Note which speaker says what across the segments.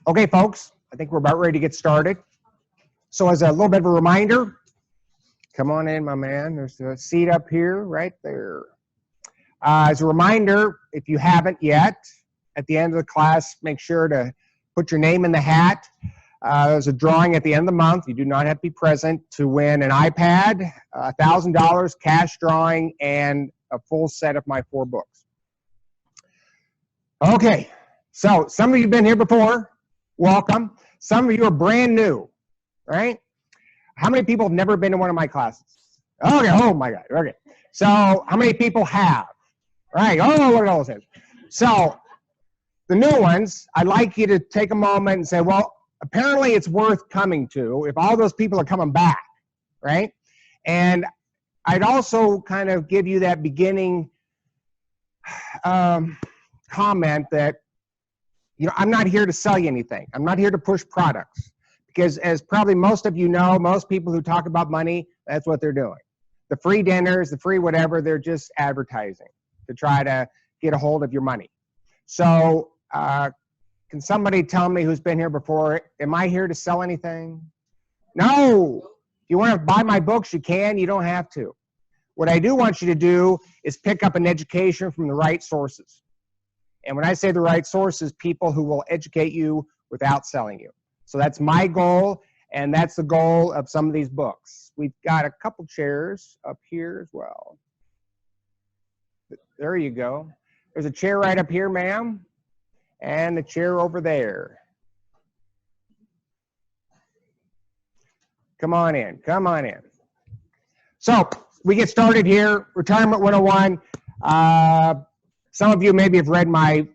Speaker 1: Okay, folks, I think we're about ready to get started. So as a little bit of a reminder, come on in, my man. There's a seat up here, right there. As a reminder, if you haven't yet, at the end of the class, make sure to put your name in the hat. There's a drawing at the end of the month. You do not have to be present to win an iPad, $1,000 cash drawing, and a full set of my 4 books. Okay, so some of you have been here before. Welcome. Some of you are brand new, right? How many people have never been to one of my classes? Okay, oh my God, okay. So how many people have? Right, oh, look at all those hands. So the new ones, I'd like you to take a moment and say, well, apparently it's worth coming to if all those people are coming back, right? And I'd also kind of give you that beginning comment that, you know, I'm not here to sell you anything. I'm not here to push products. Because as probably most of you know, most people who talk about money, that's what they're doing. The free dinners, the free whatever, they're just advertising to try to get a hold of your money. So can somebody tell me who's been here before, am I here to sell anything? No. If you want to buy my books, you can. You don't have to. What I do want you to do is pick up an education from the right sources. And when I say the right sources, people who will educate you without selling you. So that's my goal, and that's the goal of some of these books. We've got a couple chairs up here as well. There you go. There's a chair right up here, ma'am, and a chair over there. Come on in, come on in. So we get started here, Retirement 101. Some of you maybe have read my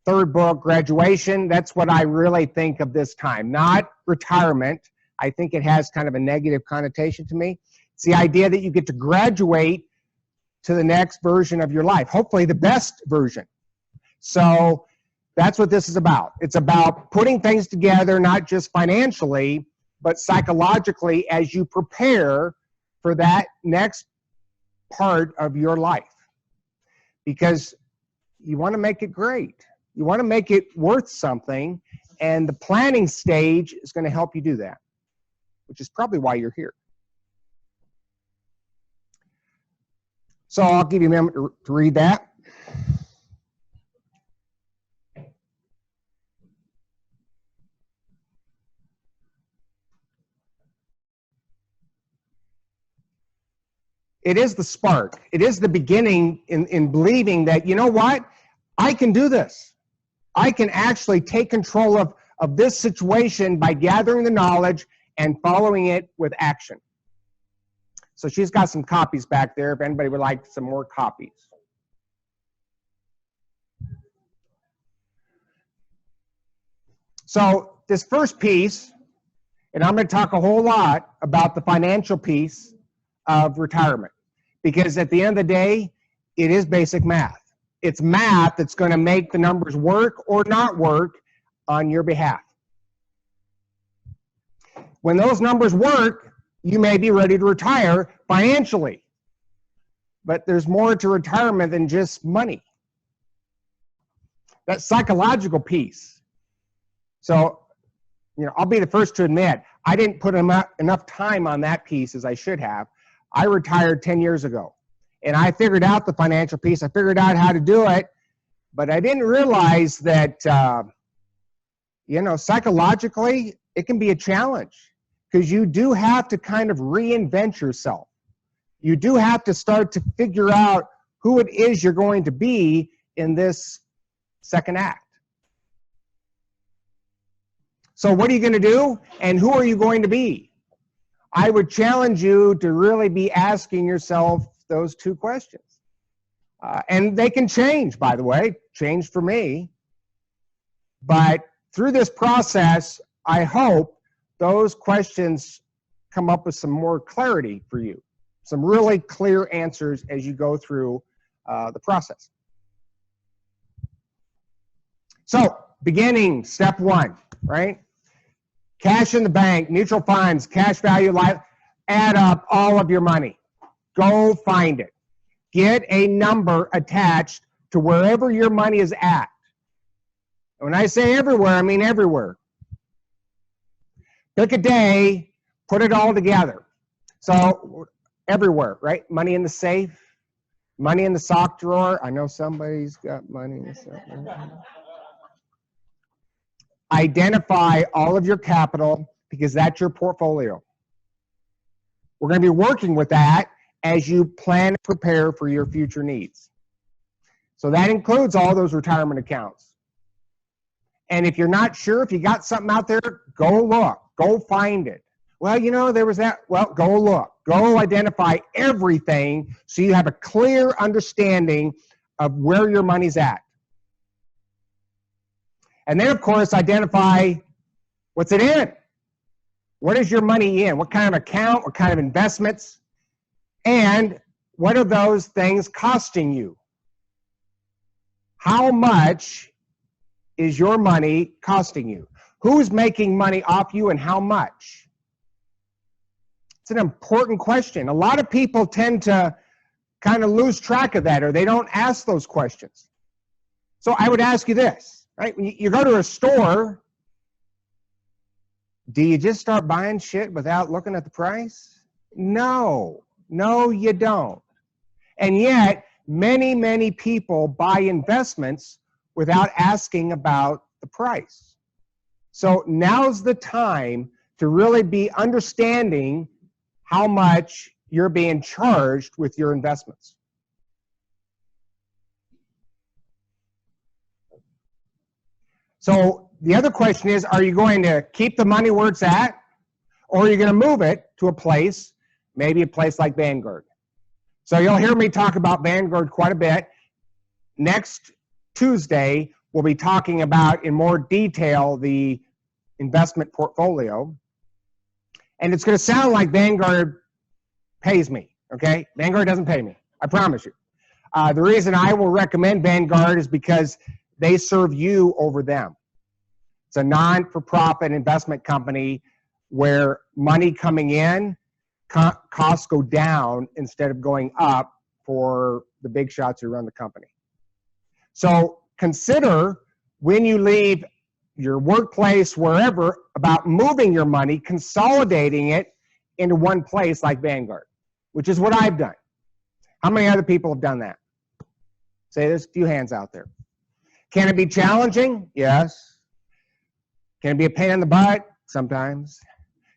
Speaker 1: 3rd book, Graduation. That's what I really think of this time, not retirement. I think it has kind of a negative connotation to me. It's the idea that you get to graduate to the next version of your life, hopefully the best version. So that's what this is about. It's about putting things together, not just financially, but psychologically as you prepare for that next part of your life. Because you want to make it great. You want to make it worth something, and the planning stage is going to help you do that, which is probably why you're here. So I'll give you a moment to read that. It is the spark. It is the beginning in believing that, you know what? I can do this. I can actually take control of this situation by gathering the knowledge and following it with action. So she's got some copies back there if anybody would like some more copies. So this first piece, and I'm going to talk a whole lot about the financial piece of retirement, because at the end of the day, it is basic math. It's math that's going to make the numbers work or not work on your behalf. When those numbers work, you may be ready to retire financially. But there's more to retirement than just money. That psychological piece. So, you know, I'll be the first to admit, I didn't put enough time on that piece as I should have. I retired 10 years ago. And I figured out the financial piece. I figured out how to do it. But I didn't realize that, you know, psychologically, it can be a challenge. Because you do have to kind of reinvent yourself. You do have to start to figure out who it is you're going to be in this second act. So what are you going to do? And who are you going to be? I would challenge you to really be asking yourself those 2 questions. And they can change, by the way, change for me. But through this process, I hope those questions come up with some more clarity for you, some really clear answers as you go through the process. So, beginning, step 1, right? Cash in the bank, mutual funds, cash value, life, add up all of your money. Go find it. Get a number attached to wherever your money is at. When I say everywhere, I mean everywhere. Pick a day, put it all together. So everywhere, right? Money in the safe, money in the sock drawer. I know somebody's got money in the sock drawer. Identify all of your capital because that's your portfolio. We're going to be working with that as you plan and prepare for your future needs. So that includes all those retirement accounts. And if you're not sure, if you got something out there, go look, go find it. Well, you know, there was that. Well, go look, go identify everything so you have a clear understanding of where your money's at. And then, of course, identify what's it in. What is your money in? What kind of account? What kind of investments? And what are those things costing you? How much is your money costing you? Who's making money off you and how much? It's an important question. A lot of people tend to kind of lose track of that, or they don't ask those questions. So I would ask you this, right? When you go to a store, do you just start buying shit without looking at the price? No, you don't. And yet, many people buy investments without asking about the price. So now's the time to really be understanding how much you're being charged with your investments. So the other question is, are you going to keep the money where it's at, or are you going to move it to a place, maybe a place like Vanguard? So you'll hear me talk about Vanguard quite a bit. Next Tuesday, we'll be talking about in more detail the investment portfolio. And it's going to sound like Vanguard pays me, okay? Vanguard doesn't pay me, I promise you. The reason I will recommend Vanguard is because they serve you over them. It's a non-for-profit investment company where money coming in, costs go down instead of going up for the big shots who run the company. So consider when you leave your workplace, wherever, about moving your money, consolidating it into one place like Vanguard, which is what I've done. How many other people have done that? Say there's a few hands out there. Can it be challenging? Yes. Can it be a pain in the butt? Sometimes.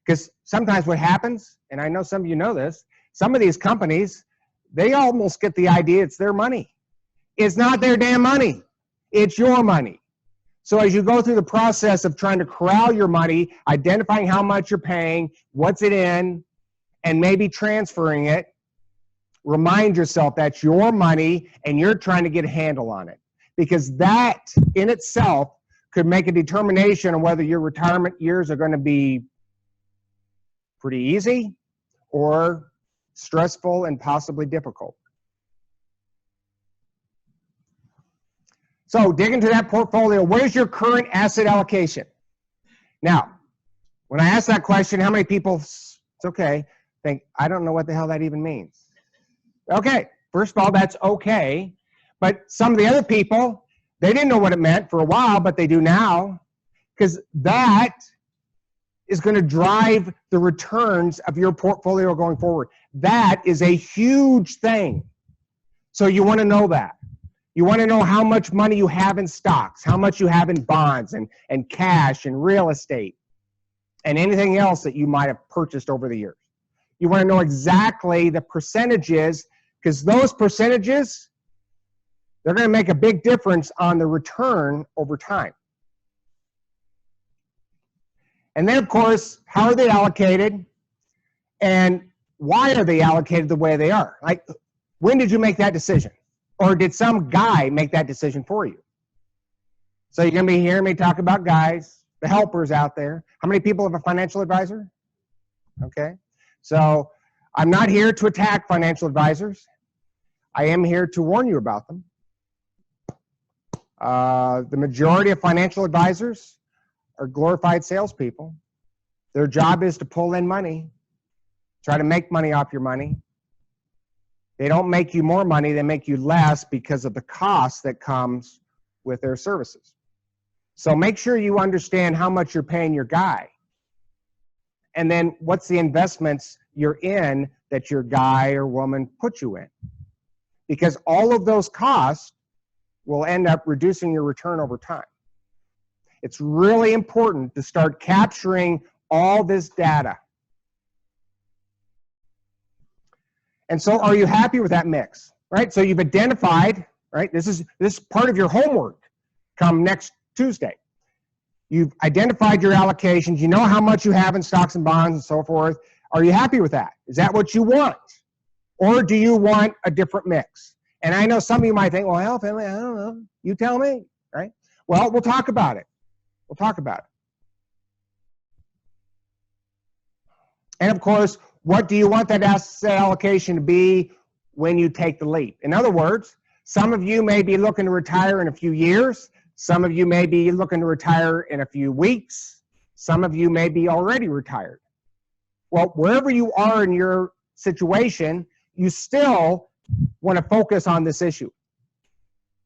Speaker 1: Because sometimes what happens, and I know some of you know this, some of these companies, they almost get the idea it's their money. It's not their damn money. It's your money. So as you go through the process of trying to corral your money, identifying how much you're paying, what's it in, and maybe transferring it, remind yourself that's your money and you're trying to get a handle on it. Because that in itself could make a determination on whether your retirement years are going to be pretty easy or stressful and possibly difficult. So dig into that portfolio. What is your current asset allocation? Now, when I ask that question, how many people, it's okay, think, I don't know what the hell that even means. Okay, first of all, that's okay. But some of the other people, they didn't know what it meant for a while, but they do now, because that is going to drive the returns of your portfolio going forward. That is a huge thing. So you want to know that. You want to know how much money you have in stocks, how much you have in bonds and cash and real estate and anything else that you might have purchased over the years. You want to know exactly the percentages, because those percentages, they're going to make a big difference on the return over time. And then, of course, how are they allocated and why are they allocated the way they are? Like, when did you make that decision? Or did some guy make that decision for you? So you're going to be hearing me talk about guys, the helpers out there. How many people have a financial advisor? Okay. So I'm not here to attack financial advisors. I am here to warn you about them. The majority of financial advisors are glorified salespeople. Their job is to pull in money, try to make money off your money. They don't make you more money, they make you less because of the cost that comes with their services. So make sure you understand how much you're paying your guy. And then what's the investments you're in that your guy or woman put you in? Because all of those costs will end up reducing your return over time. It's really important to start capturing all this data. And so are you happy with that mix, right? So you've identified, right? This is part of your homework come next Tuesday. You've identified your allocations. You know how much you have in stocks and bonds and so forth. Are you happy with that? Is that what you want? Or do you want a different mix? And I know some of you might think, well, hell, family, I don't know. You tell me, right? Well, we'll talk about it. We'll talk about it. And of course, what do you want that asset allocation to be when you take the leap? In other words, some of you may be looking to retire in a few years. Some of you may be looking to retire in a few weeks. Some of you may be already retired. Well, wherever you are in your situation, you still want to focus on this issue.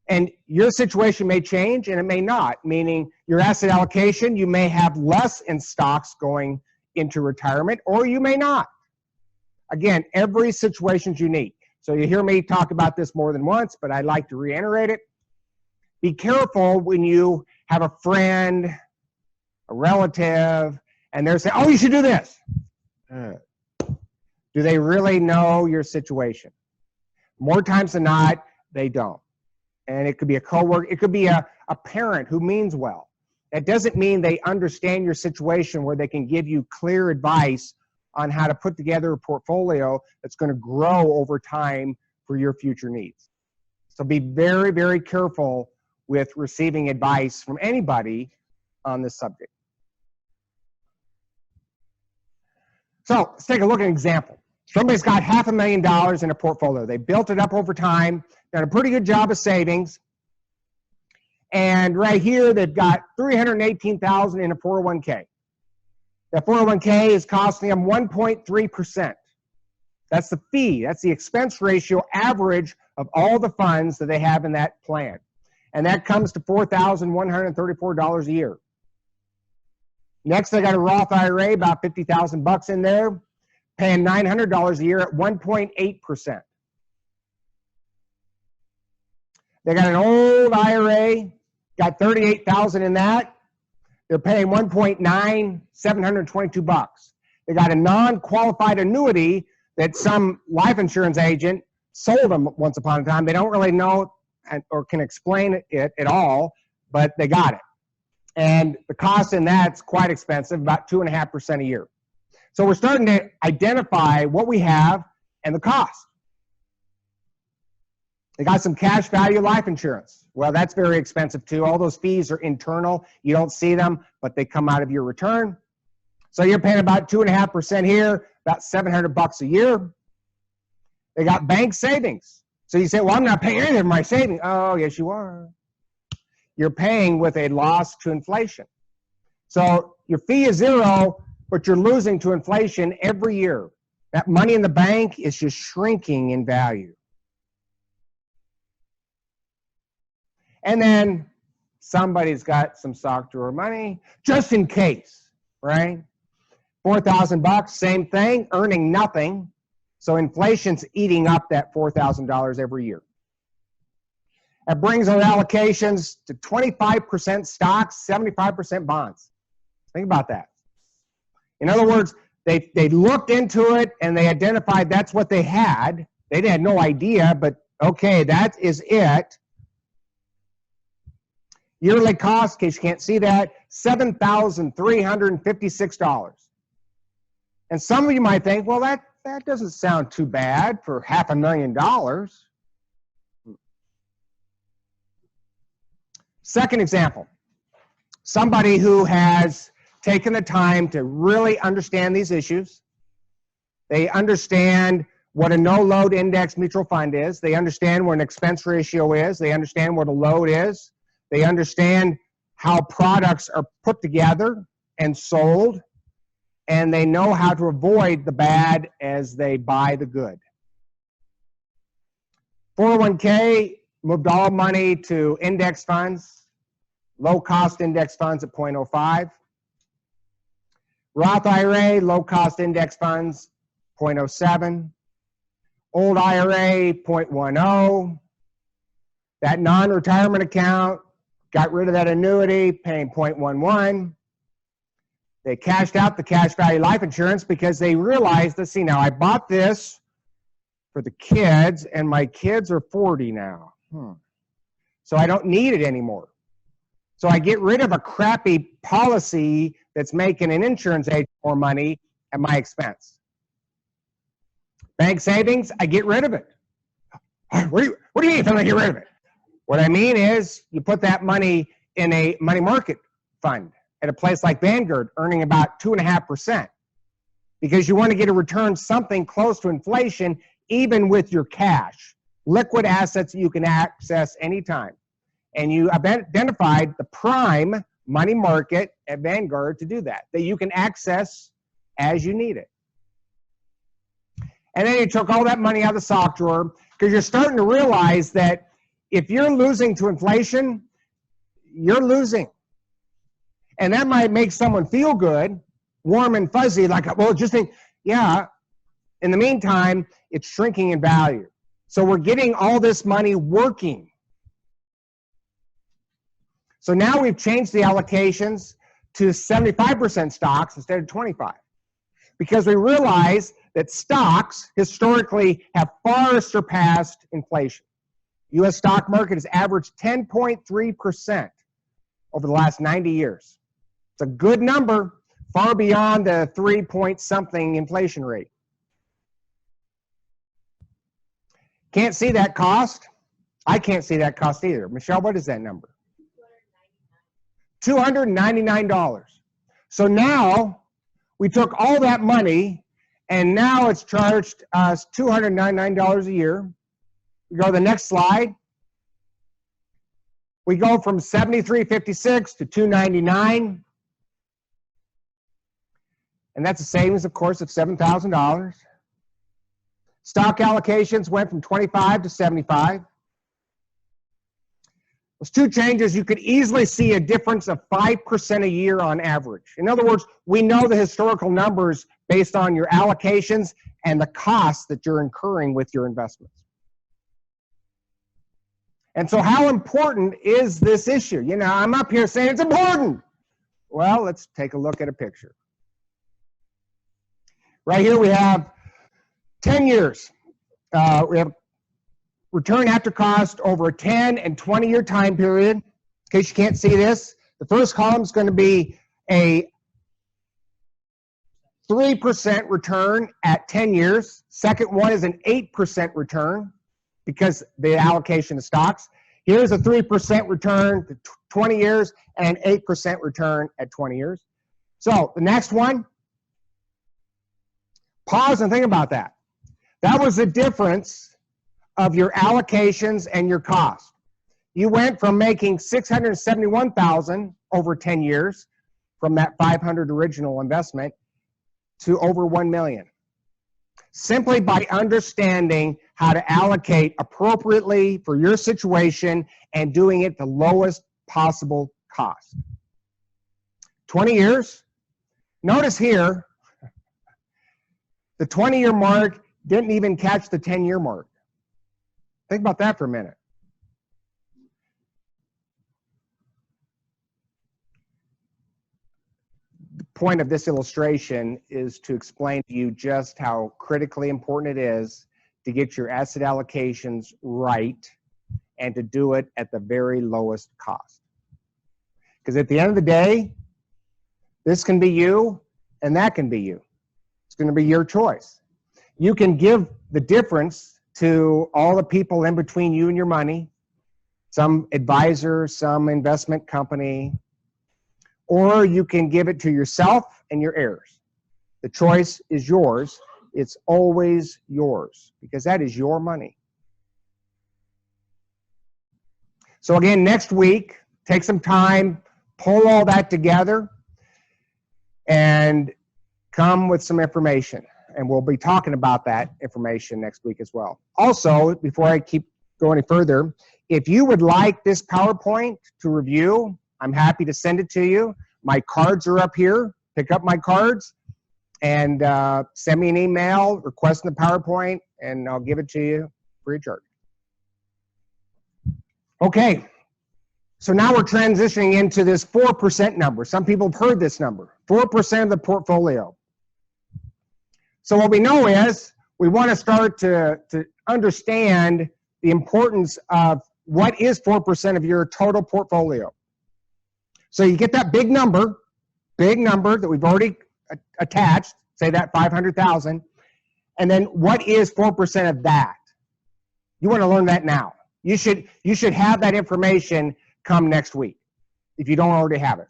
Speaker 1: And your situation may change and it may not, meaning your asset allocation, you may have less in stocks going into retirement, or you may not. Again, every situation is unique. So you hear me talk about this more than once, but I'd like to reiterate it. Be careful when you have a friend, a relative, and they're saying, oh, you should do this. Do they really know your situation? More times than not, they don't. And it could be a coworker, it could be a parent who means well. That doesn't mean they understand your situation where they can give you clear advice on how to put together a portfolio that's going to grow over time for your future needs. So be very, very careful with receiving advice from anybody on this subject. So let's take a look at an example. Somebody's got $500,000 in a portfolio. They built it up over time, done a pretty good job of savings. And right here, they've got $318,000 in a 401k. That 401k is costing them 1.3%. That's the fee. That's the expense ratio average of all the funds that they have in that plan. And that comes to $4,134 a year. Next, they got a Roth IRA, about 50,000 bucks in there, paying $900 a year at 1.8%. They got an old IRA, got 38,000 in that. They're paying 1.9, 722 bucks. They got a non-qualified annuity that some life insurance agent sold them once upon a time. They don't really know or can explain it at all, but they got it. And the cost in that's quite expensive, about 2.5% a year. So we're starting to identify what we have and the cost. They got some cash value life insurance. Well, that's very expensive too. All those fees are internal. You don't see them, but they come out of your return. So you're paying about 2.5% here, about 700 bucks a year. They got bank savings. So you say, well, I'm not paying anything for my savings. Oh, yes, you are. You're paying with a loss to inflation. So your fee is zero, but you're losing to inflation every year. That money in the bank is just shrinking in value. And then somebody's got some sock drawer money, just in case, right? 4,000 bucks, same thing, earning nothing. So inflation's eating up that $4,000 every year. That brings our allocations to 25% stocks, 75% bonds. Think about that. In other words, they looked into it and they identified that's what they had. They had no idea, but okay, that is it. Yearly cost, in case you can't see that, $7,356. And some of you might think, well, that doesn't sound too bad for $500,000. Second example, somebody who has taken the time to really understand these issues. They understand what a no-load index mutual fund is. They understand what an expense ratio is. They understand what a load is. They understand how products are put together and sold. And they know how to avoid the bad as they buy the good. 401k moved all money to index funds, low-cost index funds at 0.05. Roth IRA, low-cost index funds, 0.07. Old IRA, 0.10. That non-retirement account, got rid of that annuity, paying 0.11. They cashed out the cash value life insurance because they realized, let's see now, I bought this for the kids, and my kids are 40 now. So I don't need it anymore. So I get rid of a crappy policy that's making an insurance agent more money at my expense. Bank savings, I get rid of it. What do you mean if I'm going to get rid of it? What I mean is you put that money in a money market fund at a place like Vanguard, earning about 2.5%, because you want to get a return something close to inflation, even with your cash, liquid assets that you can access anytime. And you identified the prime money market at Vanguard to do that you can access as you need it. And then you took all that money out of the sock drawer because you're starting to realize that if you're losing to inflation, you're losing. And that might make someone feel good, warm and fuzzy, like, well, just think, yeah. In the meantime, it's shrinking in value. So we're getting all this money working. So now we've changed the allocations to 75% stocks instead of 25%. Because we realize that stocks historically have far surpassed inflation. U.S. stock market has averaged 10.3% over the last 90 years. It's a good number, far beyond the 3-point-something inflation rate. Can't see that cost. I can't see that cost either. Michelle, what is that number? $299. So now we took all that money and now it's charged us $299 a year. We go to the next slide. We go from $73.56 to $299. And that's a savings, of course, of $7,000. Stock allocations went from 25 to 75. Those two changes, you could easily see a difference of 5% a year on average. In other words, we know the historical numbers based on your allocations and the costs that you're incurring with your investments. And so how important is this issue? You know, I'm up here saying it's important. Well, let's take a look at a picture. Right here we have 10 years. We have return after cost over a 10 and 20-year time period. In case you can't see this, the first column is going to be a 3% return at 10 years. Second one is an 8% return because the allocation of stocks. Here's a 3% return to 20 years and an 8% return at 20 years. So the next one, pause and think about that. That was the difference of your allocations and your cost. You went from making $671,000 over 10 years from that $500 original investment to over $1 million. Simply by understanding how to allocate appropriately for your situation and doing it the lowest possible cost. 20 years. Notice here, the 20-year mark didn't even catch the 10-year mark. Think about that for a minute. The point of this illustration is to explain to you just how critically important it is to get your asset allocations right and to do it at the very lowest cost. Because at the end of the day, this can be you and that can be you. It's going to be your choice. You can give the difference to all the people in between you and your money, some advisor, some investment company, or you can give it to yourself and your heirs. The choice is yours. It's always yours because that is your money. So again, next week, take some time, pull all that together, and come with some information. And we'll be talking about that information next week as well. Also, before I keep going any further, if you would like this PowerPoint to review, I'm happy to send it to you. My cards are up here. pick up my cards and send me an email requesting the PowerPoint, and I'll give it to you free of charge. Okay, so now we're transitioning into this 4% number. Some people have heard this number, 4% of the portfolio. So what we know is we want to start to understand the importance of what is 4% of your total portfolio. So you get that big number that we've already attached, say that 500,000, and then what is 4% of that? You want to learn that now. You should have that information come next week if you don't already have it.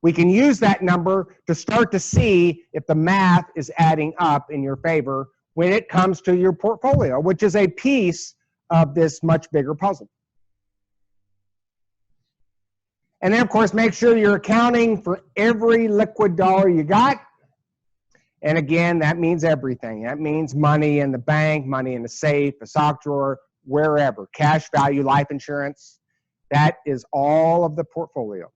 Speaker 1: We can use that number to start to see if the math is adding up in your favor when it comes to your portfolio, which is a piece of this much bigger puzzle. And then, of course, make sure you're accounting for every liquid dollar you got. And again, that means everything. That means money in the bank, money in the safe, a sock drawer, wherever. Cash value, life insurance. That is all of the portfolio.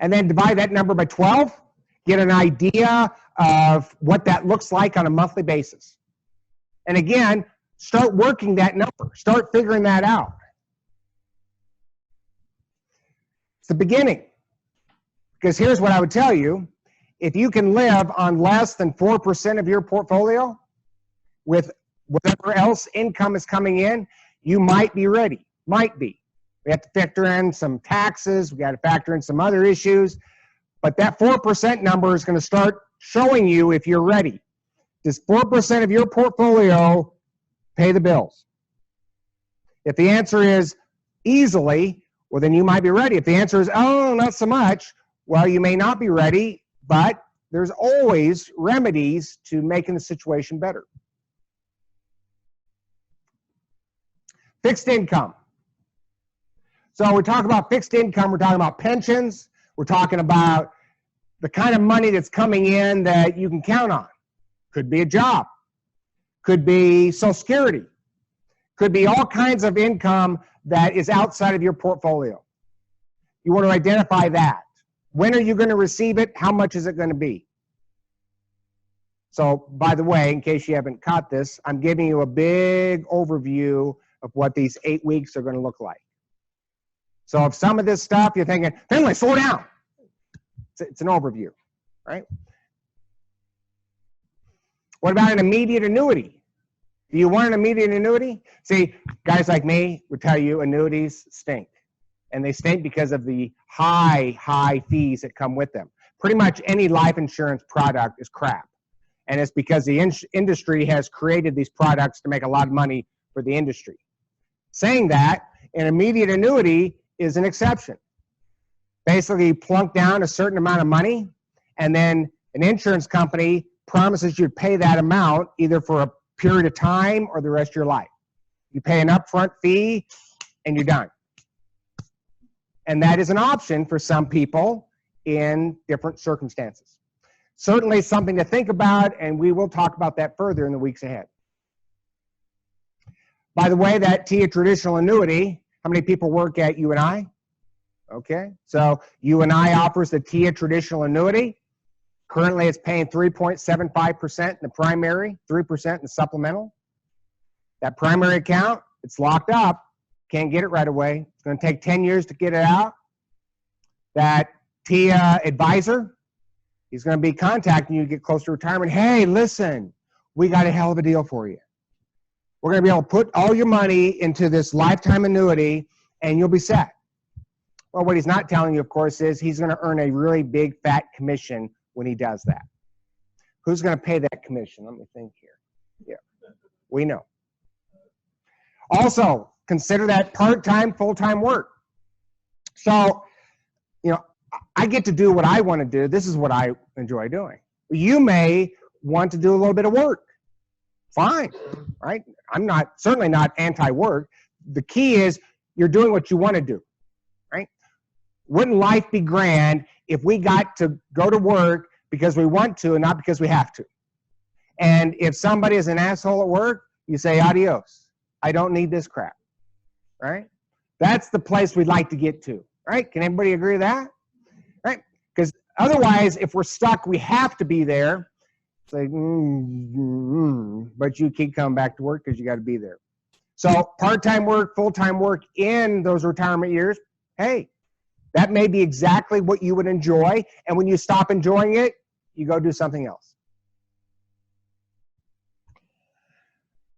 Speaker 1: And then divide that number by 12. Get an idea of what that looks like on a monthly basis. And again, start working that number. Start figuring that out. It's the beginning. Because here's what I would tell you. If you can live on less than 4% of your portfolio with whatever else income is coming in, you might be ready. Might be. We have to factor in some taxes. We got to factor in some other issues. But that 4% number is going to start showing you if you're ready. Does 4% of your portfolio pay the bills? If the answer is easily, well, then you might be ready. If the answer is, oh, not so much, well, you may not be ready, but there's always remedies to making the situation better. Fixed income. So we talk about fixed income, we're talking about pensions, we're talking about the kind of money that's coming in that you can count on. Could be a job, could be Social Security, could be all kinds of income that is outside of your portfolio. You want to identify that. When are you going to receive it? How much is it going to be? So, by the way, in case you haven't caught this, I'm giving you a big overview of what these 8 weeks are going to look like. So if some of this stuff you're thinking, Finley, slow down. It's an overview, right? What about an immediate annuity? Do you want an immediate annuity? See, guys like me would tell you annuities stink. And they stink because of the high fees that come with them. Pretty much any life insurance product is crap. And it's because the industry has created these products to make a lot of money for the industry. Saying that, an immediate annuity is an exception. Basically, you plunk down a certain amount of money, and then an insurance company promises you to pay that amount either for a period of time or the rest of your life. You pay an upfront fee, and you're done. And that is an option for some people in different circumstances. Certainly something to think about, and we will talk about that further in the weeks ahead. By the way, that TIA traditional annuity, how many people work at UNI? Okay, so UNI offers the TIA traditional annuity. Currently, it's paying 3.75% in the primary, 3% in the supplemental. That primary account, it's locked up. Can't get it right away. It's going to take 10 years to get it out. That TIA advisor, he's going to be contacting you to get close to retirement. Hey, listen, we got a hell of a deal for you. We're going to be able to put all your money into this lifetime annuity, and you'll be set. Well, what he's not telling you, of course, is he's going to earn a really big fat commission when he does that. Who's going to pay that commission? Let me think here. Yeah, we know. Also, consider that part-time, full-time work. So, you know, I get to do what I want to do. This is what I enjoy doing. You may want to do a little bit of work. Fine, right? I'm certainly not anti-work. The key is you're doing what you want to do, right? Wouldn't life be grand if we got to go to work because we want to and not because we have to? And if somebody is an asshole at work, you say, adios. I don't need this crap, right? That's the place we'd like to get to, right? Can everybody agree with that? Because otherwise, if we're stuck, we have to be there. It's like, but you keep coming back to work because you got to be there. So part-time work, full-time work in those retirement years, hey, that may be exactly what you would enjoy. And when you stop enjoying it, you go do something else.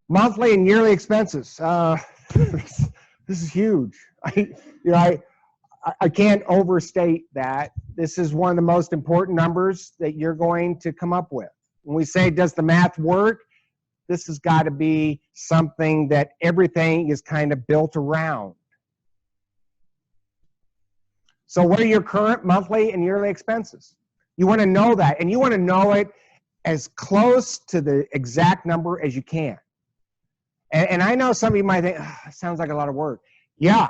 Speaker 1: Monthly and yearly expenses. This is huge. I can't overstate that. This is one of the most important numbers that you're going to come up with. When we say, does the math work? This has got to be something that everything is kind of built around. So what are your current monthly and yearly expenses? You want to know that, and you want to know it as close to the exact number as you can. And I know some of you might think, oh, it sounds like a lot of work. Yeah,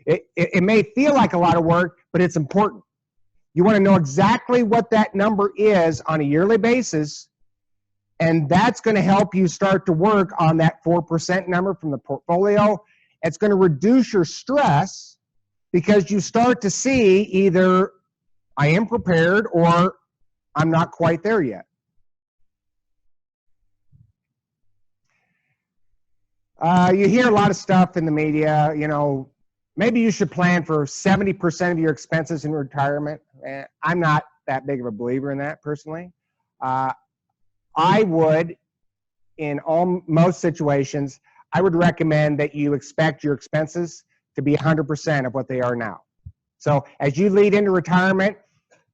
Speaker 1: it may feel like a lot of work, but it's important. You want to know exactly what that number is on a yearly basis, and that's going to help you start to work on that 4% number from the portfolio. It's going to reduce your stress because you start to see either I am prepared or I'm not quite there yet. You hear a lot of stuff in the media, maybe you should plan for 70% of your expenses in retirement. I'm not that big of a believer in that personally. I would, in most situations, I would recommend that you expect your expenses to be 100% of what they are now. So as you lead into retirement,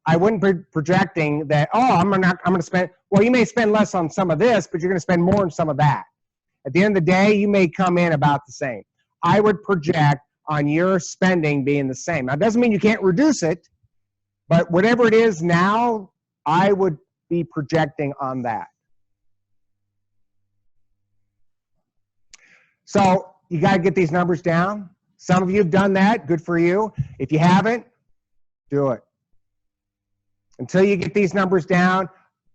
Speaker 1: I wouldn't be projecting that, oh, I'm going to spend, well, you may spend less on some of this, but you're going to spend more on some of that. At the end of the day, you may come in about the same. I would project on your spending being the same. Now, it doesn't mean you can't reduce it, but whatever it is now, I would be projecting on that. So you got to get these numbers down. Some of you have done that. Good for you. If you haven't, do it. Until you get these numbers down,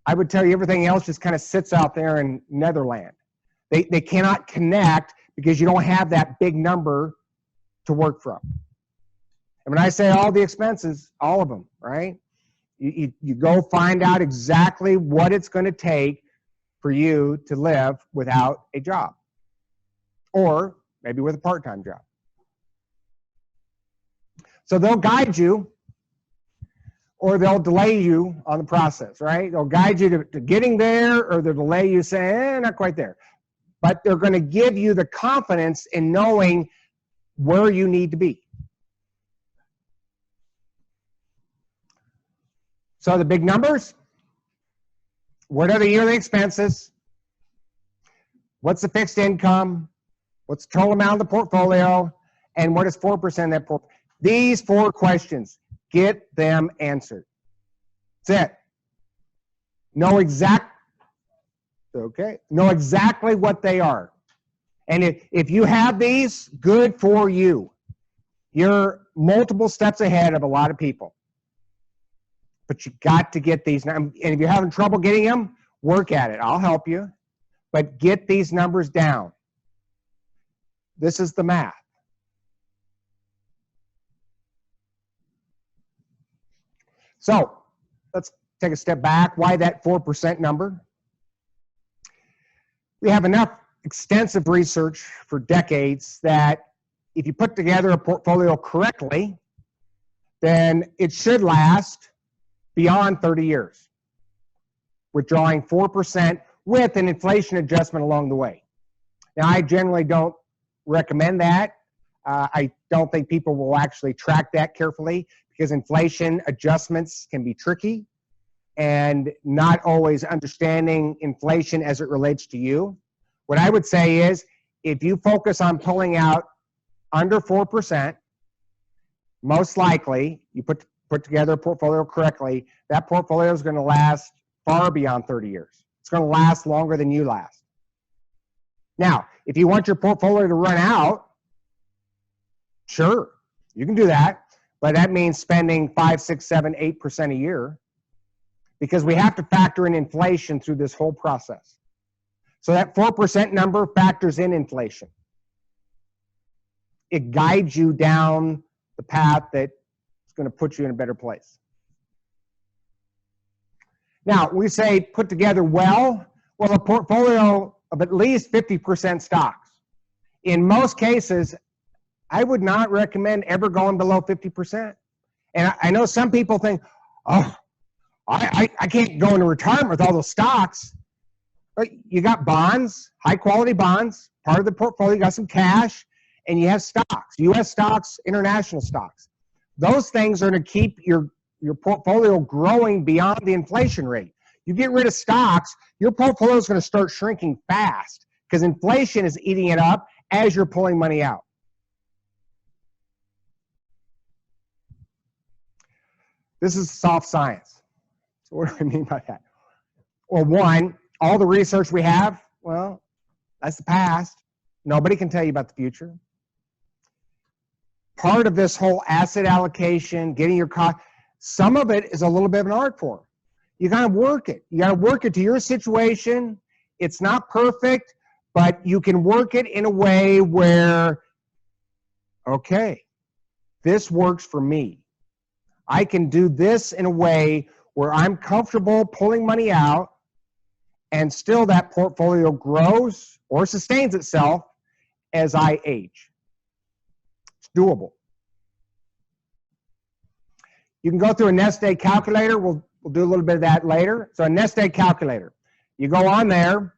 Speaker 1: I would tell you everything else just kind of sits out there in Netherland. They cannot connect because you don't have that big number to work from. And when I say all the expenses, all of them, right? You go find out exactly what it's going to take for you to live without a job. Or maybe with a part-time job. So they'll guide you or they'll delay you on the process, right? They'll guide you to getting there, or they'll delay you saying, not quite there. But they're going to give you the confidence in knowing where you need to be. So the big numbers, what are the yearly expenses? What's the fixed income? What's the total amount of the portfolio? And what is 4% of that portfolio? These 4 questions, get them answered. That's it. Know exactly what they are. And if you have these, good for you. You're multiple steps ahead of a lot of people. But you got to get these. And if you're having trouble getting them, work at it. I'll help you. But get these numbers down. This is the math. So let's take a step back. Why that 4% number? We have enough extensive research for decades that if you put together a portfolio correctly, then it should last beyond 30 years, withdrawing 4% with an inflation adjustment along the way. Now, I generally don't recommend that. I don't think people will actually track that carefully because inflation adjustments can be tricky and not always understanding inflation as it relates to you. What I would say is if you focus on pulling out under 4%, most likely you put together a portfolio correctly, that portfolio is going to last far beyond 30 years. It's going to last longer than you last. Now, if you want your portfolio to run out, sure, you can do that, but that means spending 5, 6, 7, 8% a year because we have to factor in inflation through this whole process. So that 4% number factors in inflation. It guides you down the path that's going to put you in a better place. Now, we say put together well a portfolio of at least 50% stocks. In most cases, I would not recommend ever going below 50%. And I know some people think, oh, I can't go into retirement with all those stocks. But you got bonds, high quality bonds, part of the portfolio, you got some cash, and you have stocks, U.S. stocks, international stocks. Those things are to keep your portfolio growing beyond the inflation rate. You get rid of stocks, your portfolio is going to start shrinking fast because inflation is eating it up as you're pulling money out. This is soft science. So what do I mean by that? Well, one, all the research we have, well, that's the past. Nobody can tell you about the future. Part of this whole asset allocation, getting your cost, some of it is a little bit of an art form. You got to work it. You got to work it to your situation. It's not perfect, but you can work it in a way where, okay, this works for me. I can do this in a way where I'm comfortable pulling money out and still that portfolio grows or sustains itself as I age. It's doable. You can go through a nest egg calculator. We'll do a little bit of that later. So a nest egg calculator. You go on there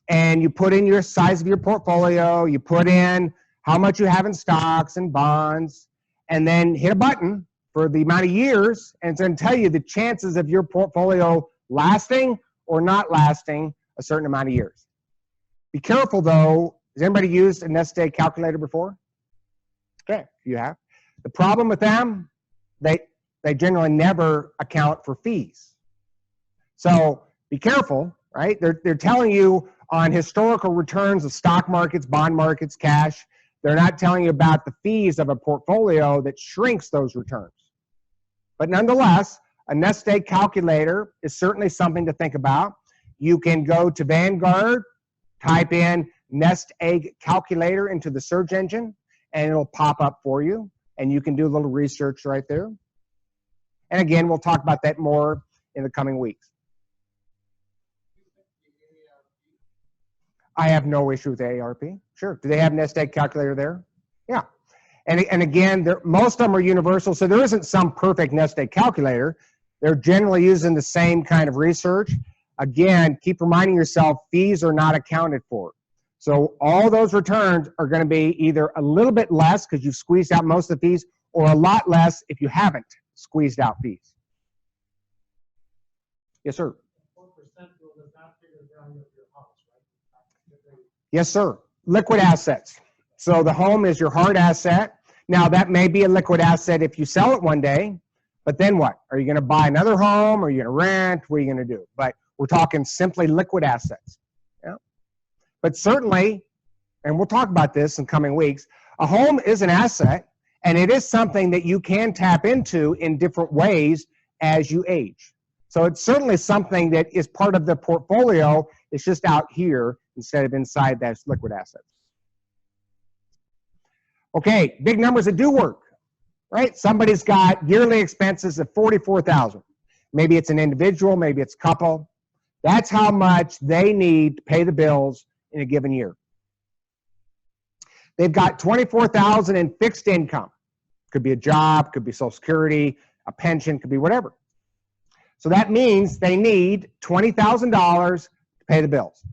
Speaker 1: and you put in your size of your portfolio. You put in how much you have in stocks and bonds, and then hit a button for the amount of years, and it's going to tell you the chances of your portfolio lasting or not lasting a certain amount of years. Be careful though. Has anybody used a nest egg calculator before? Okay, you have. The problem with them, they generally never account for fees. So be careful, right? They're telling you on historical returns of stock markets, bond markets, cash. They're not telling you about the fees of a portfolio that shrinks those returns. But nonetheless, a nest egg calculator is certainly something to think about. You can go to Vanguard, type in nest egg calculator into the search engine, and it'll pop up for you. And you can do a little research right there. And again, we'll talk about that more in the coming weeks. I have no issue with AARP. Sure. Do they have nest egg calculator there? Yeah. And again, most of them are universal, so there isn't some perfect nest egg calculator. They're generally using the same kind of research. Again, keep reminding yourself fees are not accounted for. So all those returns are going to be either a little bit less because you've squeezed out most of the fees, or a lot less if you haven't squeezed out fees. Yes, sir. 4% rule does not figure the value of your house, right? Yes, sir. Liquid assets. So the home is your hard asset. Now that may be a liquid asset if you sell it one day, but then what? Are you going to buy another home? Are you going to rent? What are you going to do? But we're talking simply liquid assets. Yeah. But certainly, and we'll talk about this in coming weeks, a home is an asset, and it is something that you can tap into in different ways as you age. So it's certainly something that is part of the portfolio. It's just out here instead of inside that liquid assets. Okay, big numbers that do work, right? Somebody's got yearly expenses of $44,000. Maybe it's an individual, maybe it's a couple. That's how much they need to pay the bills in a given year. They've got $24,000 in fixed income. Could be a job, could be Social Security, a pension, could be whatever. So that means they need $20,000 to pay the bills.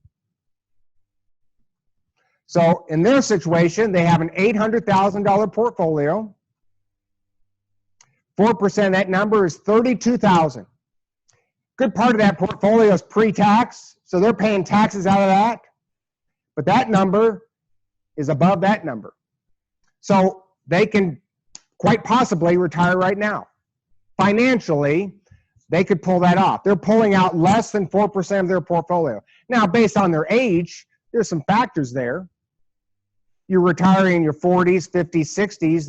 Speaker 1: So in their situation, they have an $800,000 portfolio. 4% of that number is $32,000. Good part of that portfolio is pre-tax, so they're paying taxes out of that. But that number is above that number. So they can quite possibly retire right now. Financially, they could pull that off. They're pulling out less than 4% of their portfolio. Now, based on their age, there's some factors there. You're retiring in your 40s, 50s, 60s.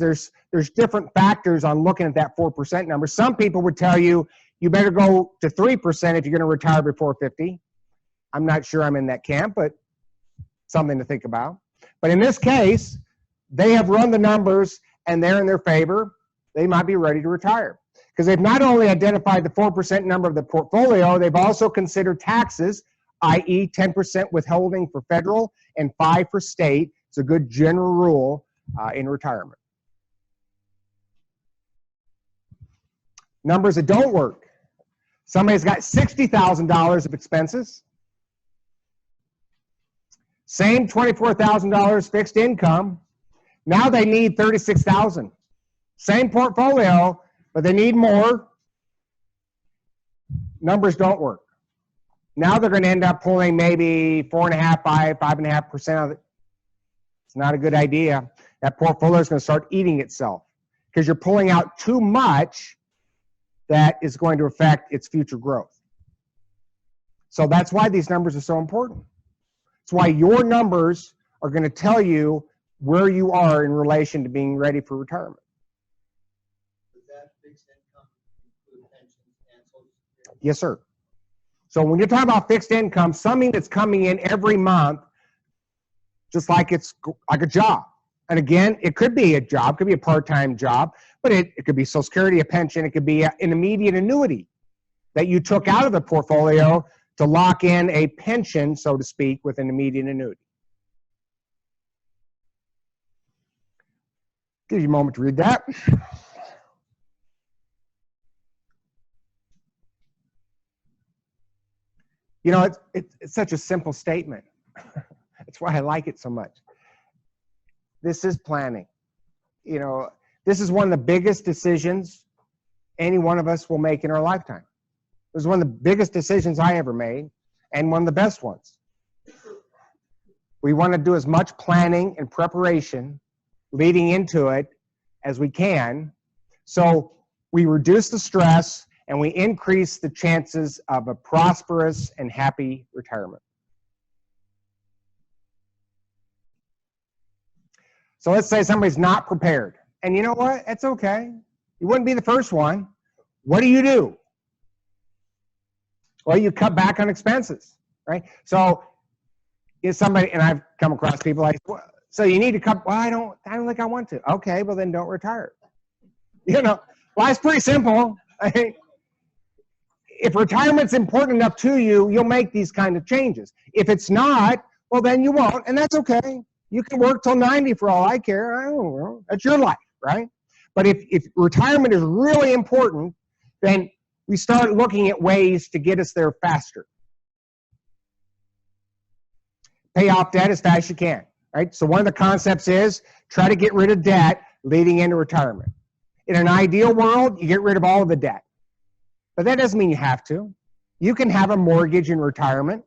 Speaker 1: There's different factors on looking at that 4% number. Some people would tell you, you better go to 3% if you're going to retire before 50. I'm not sure I'm in that camp, but something to think about. But in this case, they have run the numbers and they're in their favor. They might be ready to retire. Because they've not only identified the 4% number of the portfolio, they've also considered taxes, i.e. 10% withholding for federal and 5% for state. It's a good general rule in retirement. Numbers that don't work. Somebody's got $60,000 of expenses. Same $24,000 fixed income. Now they need $36,000. Same portfolio, but they need more. Numbers don't work. Now they're going to end up pulling maybe 4.5%, 5.5% of it. It's not a good idea. That portfolio is going to start eating itself because you're pulling out too much that is going to affect its future growth. So that's why these numbers are so important. It's why your numbers are going to tell you where you are in relation to being ready for retirement.
Speaker 2: Does that fixed income include pensions and Social Security?
Speaker 1: Yes, sir. So when you're talking about fixed income, something that's coming in every month, just like it's like a job. And again, it could be a job, could be a part-time job, but it could be Social Security, a pension, it could be an immediate annuity that you took out of the portfolio to lock in a pension, so to speak, with an immediate annuity. Give you a moment to read that. You know, it's such a simple statement. That's why I like it so much. This is planning. You know, this is one of the biggest decisions any one of us will make in our lifetime. It was one of the biggest decisions I ever made and one of the best ones. We want to do as much planning and preparation leading into it as we can, so we reduce the stress and we increase the chances of a prosperous and happy retirement. So let's say somebody's not prepared. And you know what? That's okay. You wouldn't be the first one. What do? Well, you cut back on expenses, right? So if somebody, and I've come across people like, well, so you need to cut, well, I don't think I want to. Okay, well then don't retire. You know, life's pretty simple. If retirement's important enough to you, you'll make these kind of changes. If it's not, well then you won't, and that's okay. You can work till 90 for all I care. I don't know. That's your life, right? But if retirement is really important, then we start looking at ways to get us there faster. Pay off debt as fast as you can, right? So one of the concepts is try to get rid of debt leading into retirement. In an ideal world, you get rid of all of the debt. But that doesn't mean you have to. You can have a mortgage in retirement.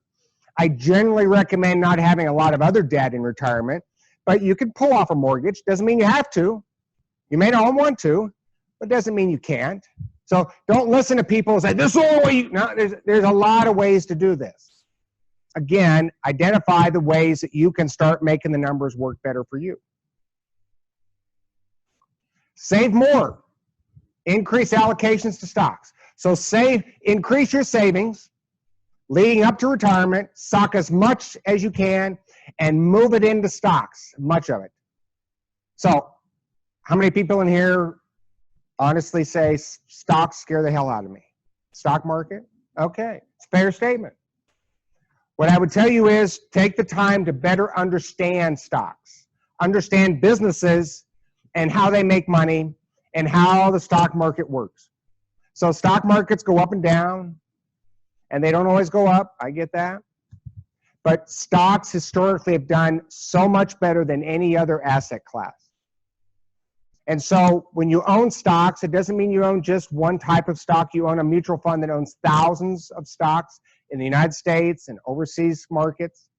Speaker 1: I generally recommend not having a lot of other debt in retirement, but you can pull off a mortgage. Doesn't mean you have to. You may not want to, but doesn't mean you can't. So don't listen to people and say, this is the way you, no, there's a lot of ways to do this. Again, identify the ways that you can start making the numbers work better for you. Save more. Increase allocations to stocks. So increase your savings leading up to retirement, stock as much as you can, and move it into stocks, much of it. So how many people in here honestly say stocks scare the hell out of me? Stock market? Okay, it's a fair statement. What I would tell you is take the time to better understand stocks, understand businesses and how they make money and how the stock market works. So stock markets go up and down, and they don't always go up. I get that. But stocks historically have done so much better than any other asset class. And so when you own stocks, it doesn't mean you own just one type of stock. You own a mutual fund that owns thousands of stocks in the United States and overseas markets.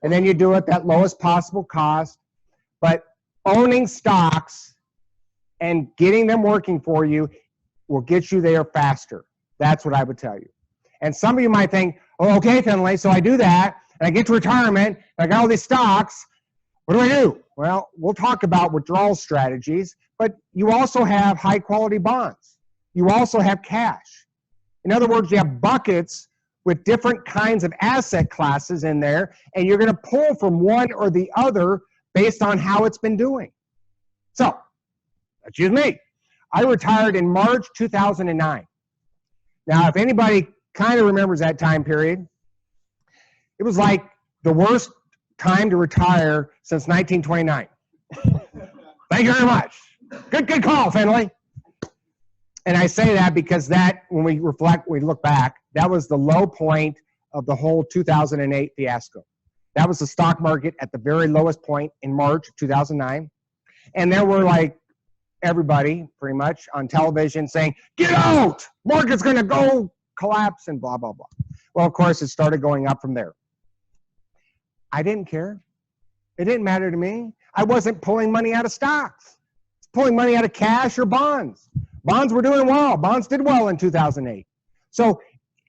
Speaker 1: And then you do it at that lowest possible cost. But owning stocks and getting them working for you will get you there faster. That's what I would tell you. And some of you might think, oh, okay, Finley, so I do that, and I get to retirement, and I got all these stocks. What do I do? Well, we'll talk about withdrawal strategies, but you also have high-quality bonds. You also have cash. In other words, you have buckets with different kinds of asset classes in there, and you're going to pull from one or the other based on how it's been doing. So, let's use me. I retired in March 2009. Now, if anybody kind of remembers that time period, it was like the worst time to retire since 1929. Thank you very much. Good call, Finley. And I say that because that, when we reflect, we look back, that was the low point of the whole 2008 fiasco. That was the stock market at the very lowest point in March 2009. And there were like everybody pretty much on television saying, get out, market's going to go collapse and blah, blah, blah. Well, of course, it started going up from there. I didn't care. It didn't matter to me. I wasn't pulling money out of stocks. I was pulling money out of cash or bonds. Bonds were doing well. Bonds did well in 2008. So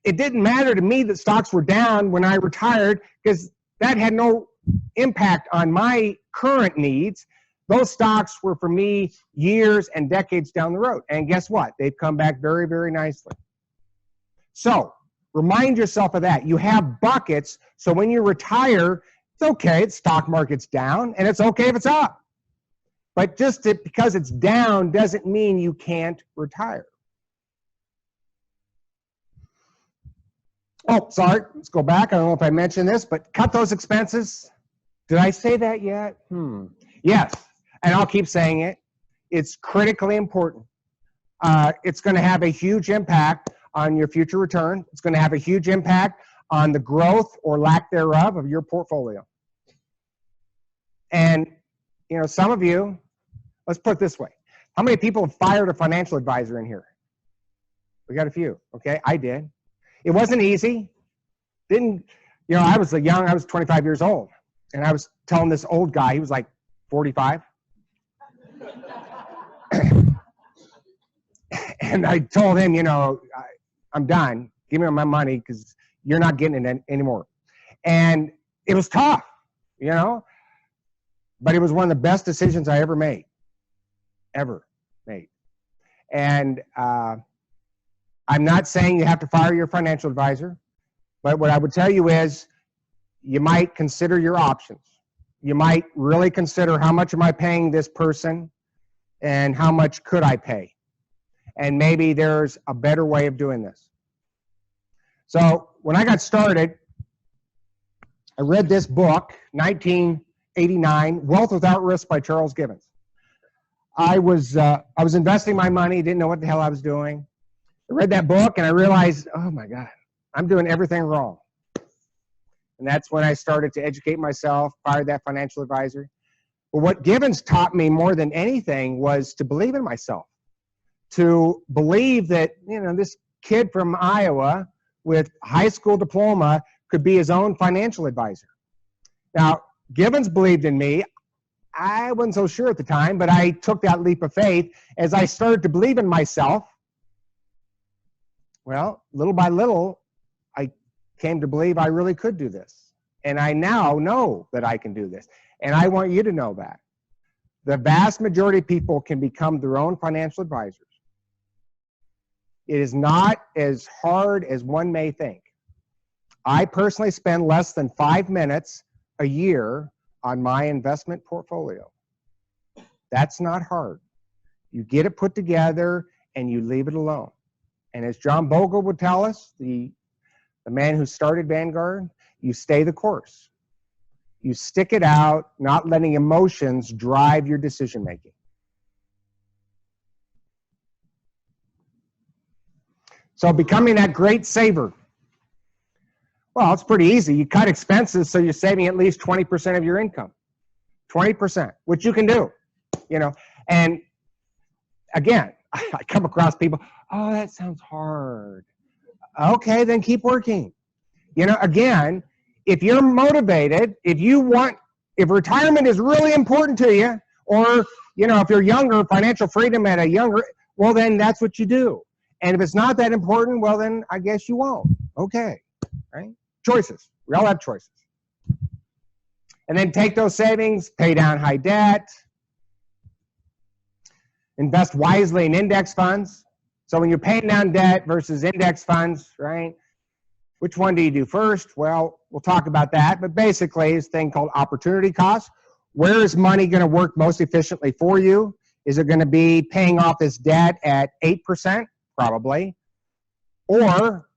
Speaker 1: it didn't matter to me that stocks were down when I retired because that had no impact on my current needs. Those stocks were for me years and decades down the road. And guess what? They've come back very, very nicely. So remind yourself of that. You have buckets, so when you retire, it's okay, the stock market's down, and it's okay if it's up. But just because it's down doesn't mean you can't retire. Oh, sorry, let's go back. I don't know if I mentioned this, but cut those expenses. Did I say that yet? Yes, and I'll keep saying it. It's critically important. It's going to have a huge impact on your future return. It's going to have a huge impact on the growth or lack thereof of your portfolio. And, you know, some of you, let's put it this way. How many people have fired a financial advisor in here? We got a few, okay? I did. It wasn't easy. I was 25 years old, and I was telling this old guy, he was like 45. And I told him, you know, I'm done. Give me my money because you're not getting it anymore. And it was tough, you know, but it was one of the best decisions I ever made. And I'm not saying you have to fire your financial advisor, but what I would tell you is you might consider your options. You might really consider, how much am I paying this person and how much could I pay? And maybe there's a better way of doing this. So when I got started, I read this book, 1989, Wealth Without Risk by Charles Gibbons. I was investing my money, didn't know what the hell I was doing. I read that book and I realized, oh my God, I'm doing everything wrong. And that's when I started to educate myself, fired that financial advisor. But what Gibbons taught me more than anything was to believe in myself, to believe that, you know, this kid from Iowa with high school diploma could be his own financial advisor. Now, Gibbons believed in me. I wasn't so sure at the time, but I took that leap of faith as I started to believe in myself. Well, little by little, I came to believe I really could do this. And I now know that I can do this. And I want you to know that. The vast majority of people can become their own financial advisors. It is not as hard as one may think. I personally spend less than 5 minutes a year on my investment portfolio. That's not hard. You get it put together and you leave it alone. And as John Bogle would tell us, the man who started Vanguard, you stay the course. You stick it out, not letting emotions drive your decision making. So becoming that great saver. Well, it's pretty easy. You cut expenses so you're saving at least 20% of your income. 20%, which you can do, you know. And again, I come across people, oh, that sounds hard. Okay, then keep working. You know, again, if you're motivated, if retirement is really important to you, or, you know, if you're younger, financial freedom at a younger, well, then that's what you do. And if it's not that important, well, then I guess you won't. Okay, right? Choices. We all have choices. And then take those savings, pay down high debt, invest wisely in index funds. So when you're paying down debt versus index funds, right? Which one do you do first? Well, we'll talk about that. But basically, it's a thing called opportunity cost. Where is money going to work most efficiently for you? Is it going to be paying off this debt at 8%? Probably. Or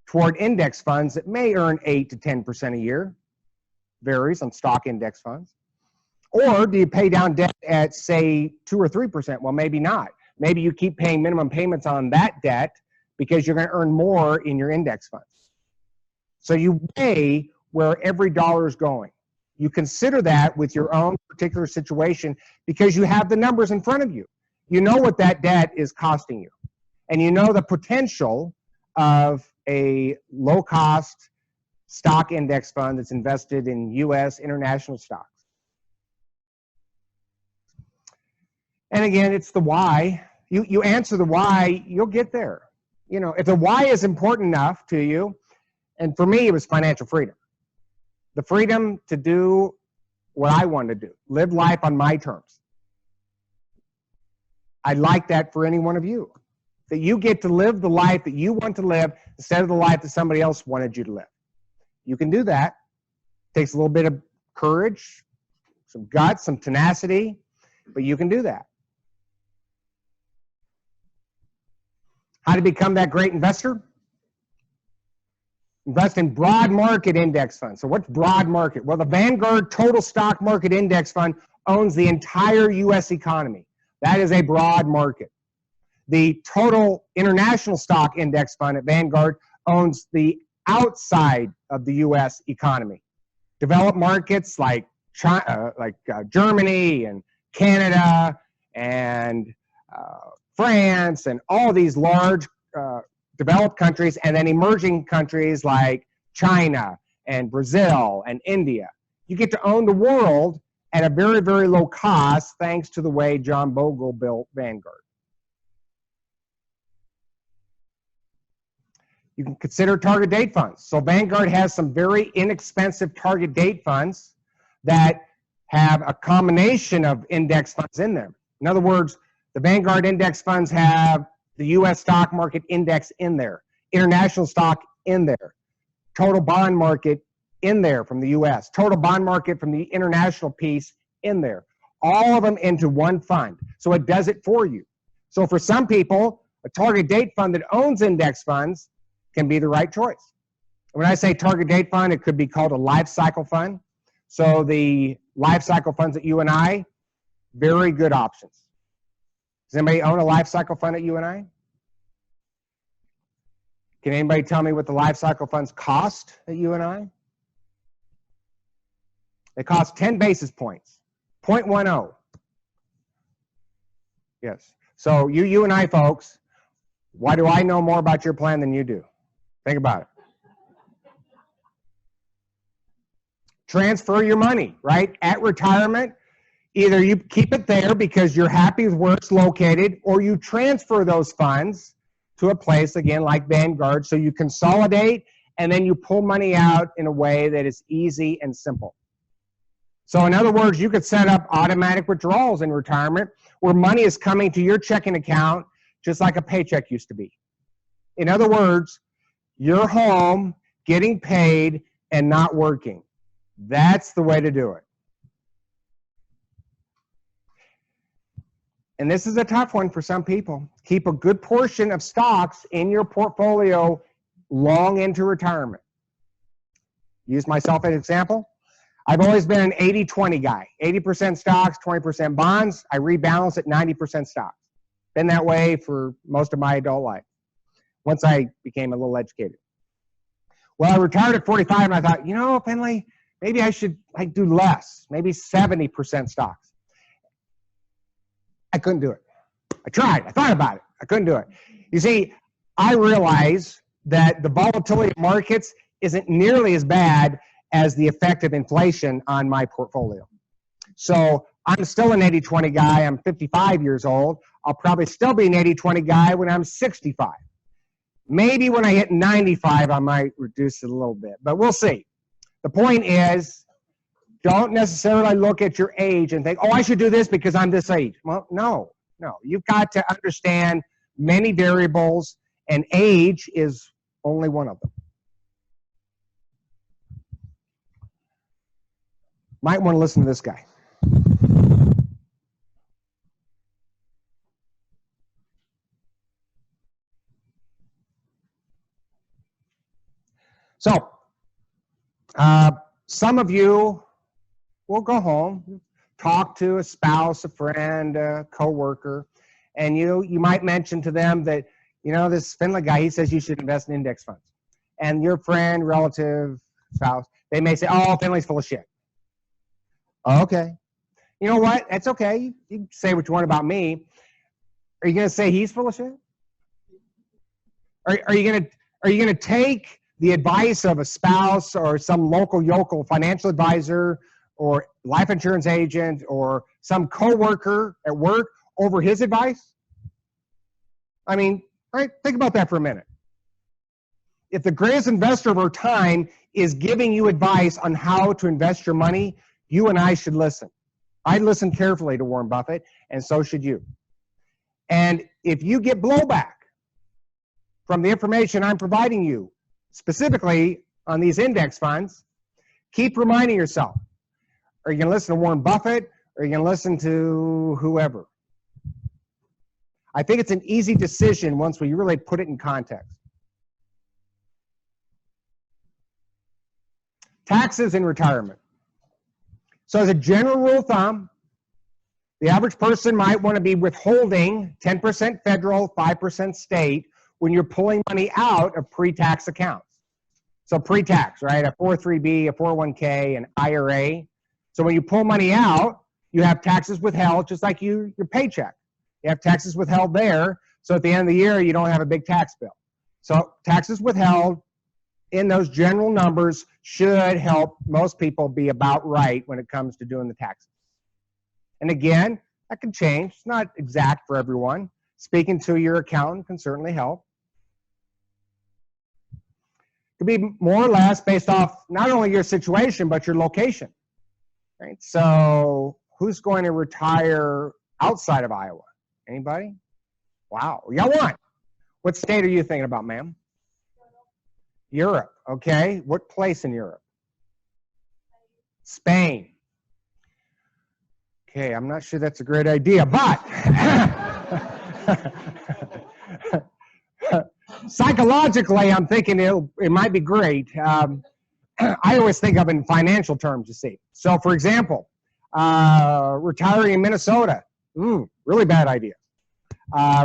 Speaker 1: toward index funds that may earn 8 to 10% a year. Varies on stock index funds. Or do you pay down debt at, say, 2 or 3%? Well, maybe not. Maybe you keep paying minimum payments on that debt because you're going to earn more in your index funds. So you weigh where every dollar is going. You consider that with your own particular situation because you have the numbers in front of you. You know what that debt is costing you. And you know the potential of a low-cost stock index fund that's invested in U.S. international stocks. And again, it's the why. You answer the why, you'll get there. You know, if the why is important enough to you, and for me, it was financial freedom. The freedom to do what I want to do, live life on my terms. I'd like that for any one of you, that you get to live the life that you want to live instead of the life that somebody else wanted you to live. You can do that. It takes a little bit of courage, some guts, some tenacity, but you can do that. How to become that great investor? Invest in broad market index funds. So what's broad market? Well, the Vanguard Total Stock Market Index Fund owns the entire U.S. economy. That is a broad market. The Total International Stock Index Fund at Vanguard owns the outside of the U.S. economy. Developed markets like China, Germany and Canada and France and all these large developed countries, and then emerging countries like China and Brazil and India. You get to own the world at a very, very low cost thanks to the way John Bogle built Vanguard. You can consider target date funds. So Vanguard has some very inexpensive target date funds that have a combination of index funds in them. In other words, the Vanguard index funds have the U.S. stock market index in there, international stock in there, total bond market in there from the U.S., total bond market from the international piece in there, all of them into one fund. So it does it for you. So for some people, a target date fund that owns index funds can be the right choice. When I say target date fund, it could be called a life cycle fund. So the life cycle funds at UNI, very good options. Does anybody own a life cycle fund at UNI? Can anybody tell me what the life cycle funds cost at UNI? They cost 10 basis points, 0.10. Yes. So you UNI folks, why do I know more about your plan than you do? Think about it. Transfer your money, right? At retirement, either you keep it there because you're happy with where it's located, or you transfer those funds to a place, again, like Vanguard, so you consolidate and then you pull money out in a way that is easy and simple. So in other words, you could set up automatic withdrawals in retirement where money is coming to your checking account just like a paycheck used to be. In other words, you're home, getting paid, and not working. That's the way to do it. And this is a tough one for some people. Keep a good portion of stocks in your portfolio long into retirement. Use myself as an example. I've always been an 80-20 guy. 80% stocks, 20% bonds. I rebalance at 90% stocks. Been that way for most of my adult life, once I became a little educated. Well, I retired at 45, and I thought, you know, Finley, maybe I should do less, maybe 70% stocks. I couldn't do it. I tried. I thought about it. I couldn't do it. You see, I realize that the volatility of markets isn't nearly as bad as the effect of inflation on my portfolio. So I'm still an 80-20 guy. I'm 55 years old. I'll probably still be an 80-20 guy when I'm 65. Maybe when I hit 95, I might reduce it a little bit, but we'll see. The point is, don't necessarily look at your age and think, oh, I should do this because I'm this age. Well, no. You've got to understand many variables, and age is only one of them. Might want to listen to this guy. So, some of you will go home, talk to a spouse, a friend, a coworker, and you might mention to them that, you know, this Finley guy, he says you should invest in index funds. And your friend, relative, spouse, they may say, oh, Finley's full of shit. Okay. You know what? That's okay. You can say what you want about me. Are you going to say he's full of shit? Are you going to take the advice of a spouse or some local yokel financial advisor or life insurance agent or some coworker at work over his advice? I mean, right? Think about that for a minute. If the greatest investor of our time is giving you advice on how to invest your money, you and I should listen. I listen carefully to Warren Buffett, and so should you. And if you get blowback from the information I'm providing you, specifically on these index funds, keep reminding yourself, are you going to listen to Warren Buffett, or are you going to listen to whoever? I think it's an easy decision once we really put it in context. Taxes in retirement. So as a general rule of thumb, the average person might want to be withholding 10% federal, 5% state when you're pulling money out of pre-tax accounts. So pre-tax, right? A 403B, a 401k, an IRA. So when you pull money out, you have taxes withheld, just like your paycheck. You have taxes withheld there. So at the end of the year, you don't have a big tax bill. So taxes withheld in those general numbers should help most people be about right when it comes to doing the taxes. And again, that can change. It's not exact for everyone. Speaking to your accountant can certainly help. It could be more or less based off not only your situation, but your location. Right? So who's going to retire outside of Iowa? Anybody? Wow, you got one. What state are you thinking about, ma'am? Europe, okay. What place in Europe? Spain. Okay, I'm not sure that's a great idea, but psychologically, I'm thinking it might be great. I always think of it in financial terms, you see. So, for example, retiring in Minnesota, really bad idea.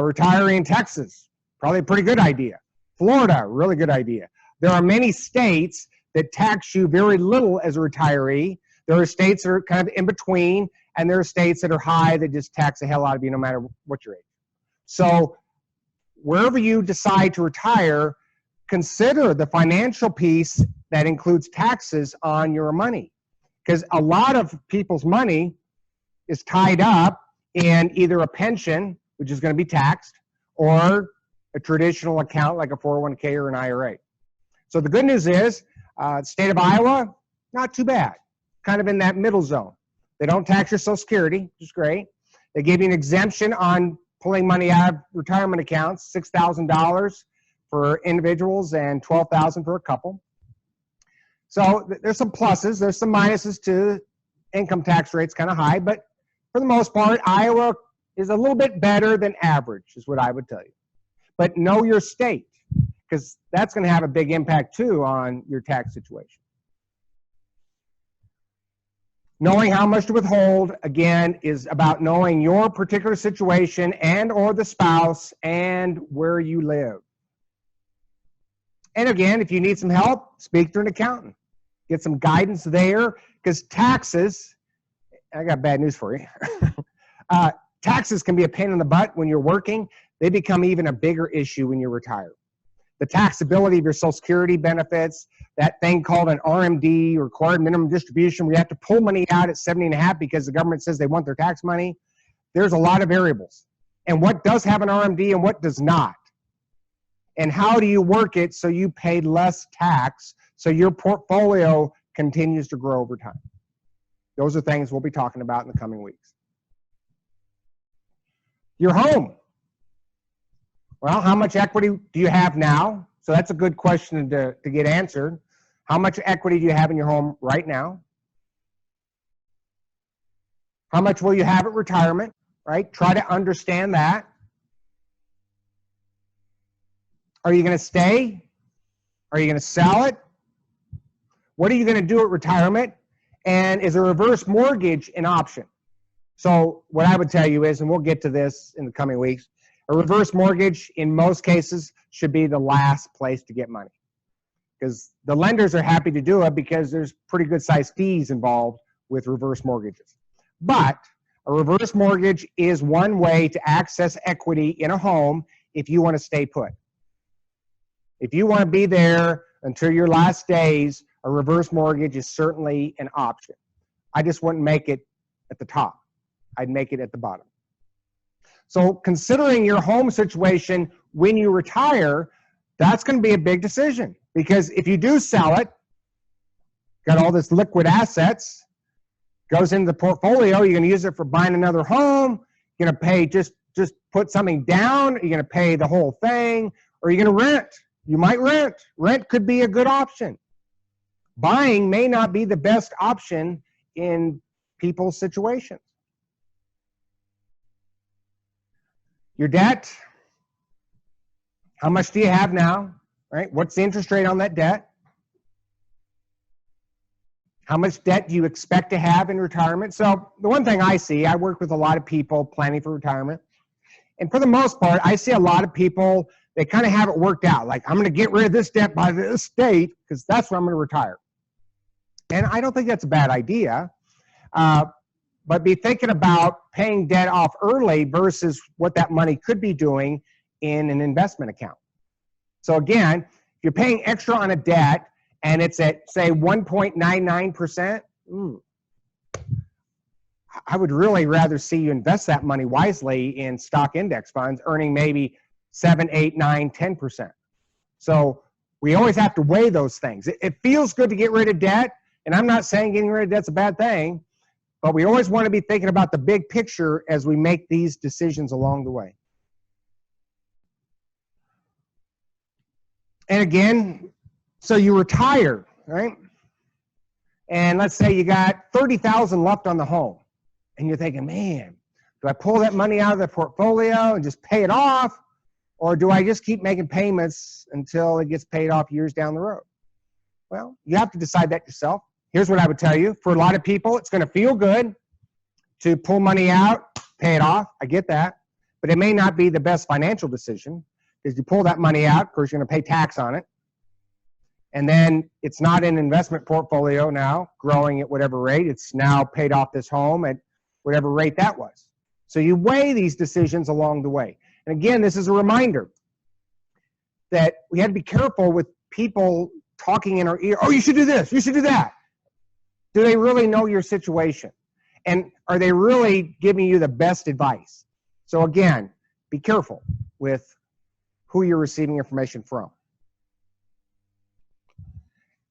Speaker 1: Retiring in Texas, probably a pretty good idea. Florida, really good idea. There are many states that tax you very little as a retiree. There are states that are kind of in between, and there are states that are high that just tax the hell out of you no matter what your age. So wherever you decide to retire, consider the financial piece that includes taxes on your money. Because a lot of people's money is tied up in either a pension, which is going to be taxed, or a traditional account like a 401k or an IRA. So the good news is, state of Iowa, not too bad. Kind of in that middle zone. They don't tax your Social Security, which is great. They give you an exemption on pulling money out of retirement accounts, $6,000 for individuals and $12,000 for a couple. So there's some pluses, there's some minuses to income tax rates kind of high, but for the most part, Iowa is a little bit better than average, is what I would tell you. But know your state, because that's going to have a big impact too on your tax situation. Knowing how much to withhold, again, is about knowing your particular situation and or the spouse and where you live. And again, if you need some help, speak to an accountant. Get some guidance there, because taxes, I got bad news for you. Taxes can be a pain in the butt when you're working. They become even a bigger issue when you're retired. The taxability of your Social Security benefits, that thing called an RMD, required minimum distribution, where you have to pull money out at 70.5 because the government says they want their tax money. There's a lot of variables. And what does have an RMD and what does not? And how do you work it so you pay less tax so your portfolio continues to grow over time? Those are things we'll be talking about in the coming weeks. Your home. Well, how much equity do you have now? So that's a good question to get answered. How much equity do you have in your home right now? How much will you have at retirement, right? Try to understand that. Are you going to stay? Are you going to sell it? What are you going to do at retirement? And is a reverse mortgage an option? So what I would tell you is, and we'll get to this in the coming weeks, a reverse mortgage in most cases should be the last place to get money, because the lenders are happy to do it because there's pretty good sized fees involved with reverse mortgages. But a reverse mortgage is one way to access equity in a home if you want to stay put. If you want to be there until your last days, a reverse mortgage is certainly an option. I just wouldn't make it at the top. I'd make it at the bottom. So considering your home situation when you retire, that's going to be a big decision, because if you do sell it, got all this liquid assets, goes into the portfolio, you're going to use it for buying another home, you're going to pay, just put something down, you're going to pay the whole thing, or you're going to rent. You might rent. Rent could be a good option. Buying may not be the best option in people's situations. Your debt, how much do you have now, right? What's the interest rate on that debt? How much debt do you expect to have in retirement? So the one thing I see, I work with a lot of people planning for retirement, and for the most part, I see a lot of people, they kind of have it worked out. Like, I'm going to get rid of this debt by this date because that's when I'm going to retire. And I don't think that's a bad idea. But be thinking about paying debt off early versus what that money could be doing in an investment account. So again, if you're paying extra on a debt and it's at, say, 1.99%, I would really rather see you invest that money wisely in stock index funds, earning maybe 7, 8, 9, 10%. So we always have to weigh those things. It feels good to get rid of debt, and I'm not saying getting rid of debt's a bad thing, but we always want to be thinking about the big picture as we make these decisions along the way. And again, so you retire, right? And let's say you got $30,000 left on the home, and you're thinking, man, do I pull that money out of the portfolio and just pay it off, or do I just keep making payments until it gets paid off years down the road? Well, you have to decide that yourself. Here's what I would tell you. For a lot of people, it's going to feel good to pull money out, pay it off. I get that. But it may not be the best financial decision, because you pull that money out, of course, you're going to pay tax on it. And then it's not an investment portfolio now, growing at whatever rate. It's now paid off this home at whatever rate that was. So you weigh these decisions along the way. And again, this is a reminder that we have to be careful with people talking in our ear. Oh, you should do this. You should do that. Do they really know your situation? And are they really giving you the best advice? So again, be careful with who you're receiving information from.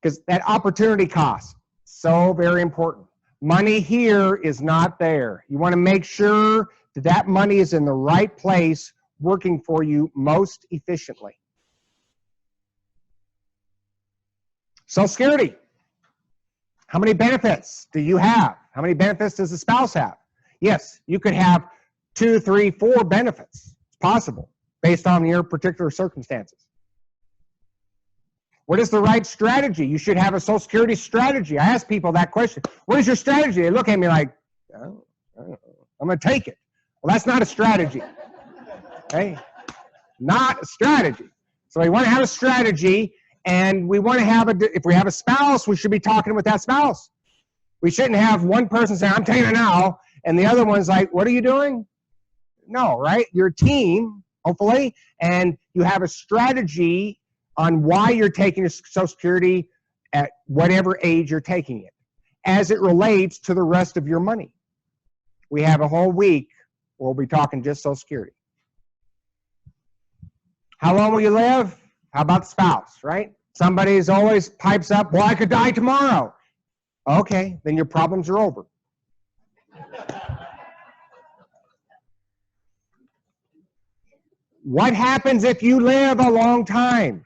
Speaker 1: Because that opportunity cost, so very important. Money here is not there. You want to make sure that that money is in the right place, working for you most efficiently. Social Security. How many benefits do you have? How many benefits does the spouse have? Yes, you could have 2, 3, 4 benefits. It's possible based on your particular circumstances. What is the right strategy? You should have a Social Security strategy. I ask people that question. What is your strategy? They look at me like, oh, I'm going to take it. Well, that's not a strategy. Okay? Not a strategy. So we want to have a strategy, and we want to have if we have a spouse, we should be talking with that spouse. We shouldn't have one person saying, I'm taking it now, and the other one's like, what are you doing? No, right? You're a team, hopefully, and you have a strategy on why you're taking Social Security at whatever age you're taking it, as it relates to the rest of your money. We have a whole week where we'll be talking just Social Security. How long will you live? How about the spouse, right? Somebody's always pipes up, well, I could die tomorrow. Okay, then your problems are over. What happens if you live a long time,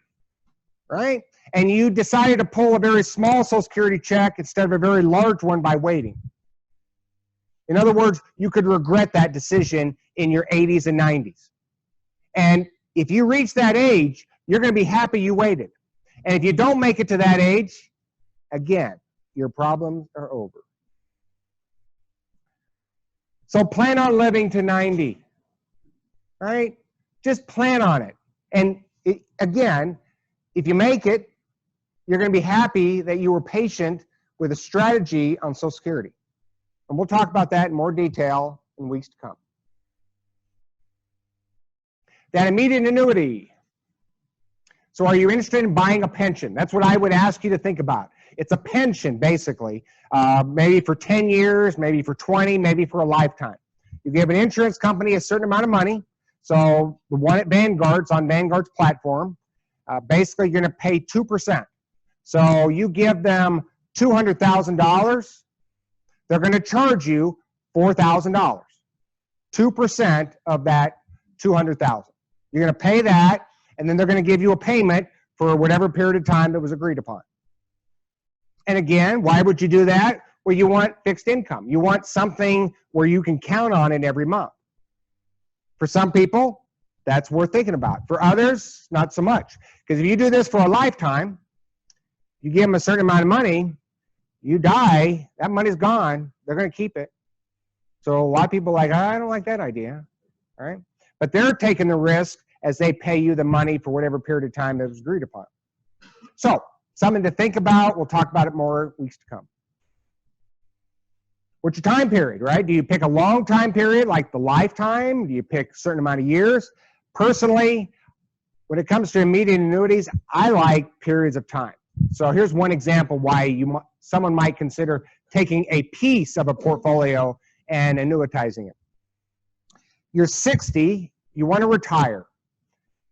Speaker 1: right? And you decided to pull a very small Social Security check instead of a very large one by waiting. In other words, you could regret that decision in your 80s and 90s. And if you reach that age, you're going to be happy you waited. And if you don't make it to that age, again, your problems are over. So plan on living to 90, right? Just plan on it. And again, if you make it, you're going to be happy that you were patient with a strategy on Social Security. And we'll talk about that in more detail in weeks to come. That immediate annuity. So are you interested in buying a pension? That's what I would ask you to think about. It's a pension, basically, maybe for 10 years, maybe for 20, maybe for a lifetime. You give an insurance company a certain amount of money. So the one at Vanguard's on Vanguard's platform, basically you're going to pay 2%. So you give them $200,000, they're going to charge you $4,000, 2% of that $200,000. You're going to pay that, and then they're going to give you a payment for whatever period of time that was agreed upon. And again, why would you do that? Well, you want fixed income. You want something where you can count on it every month. For some people, that's worth thinking about. For others, not so much. Because if you do this for a lifetime, you give them a certain amount of money, you die, that money's gone, they're going to keep it. So a lot of people are like, I don't like that idea, all right? But they're taking the risk as they pay you the money for whatever period of time that was agreed upon. So, something to think about. We'll talk about it more weeks to come. What's your time period, right? Do you pick a long time period like the lifetime? Do you pick a certain amount of years? Personally, when it comes to immediate annuities, I like periods of time. So here's one example why someone might consider taking a piece of a portfolio and annuitizing it. You're 60, you want to retire.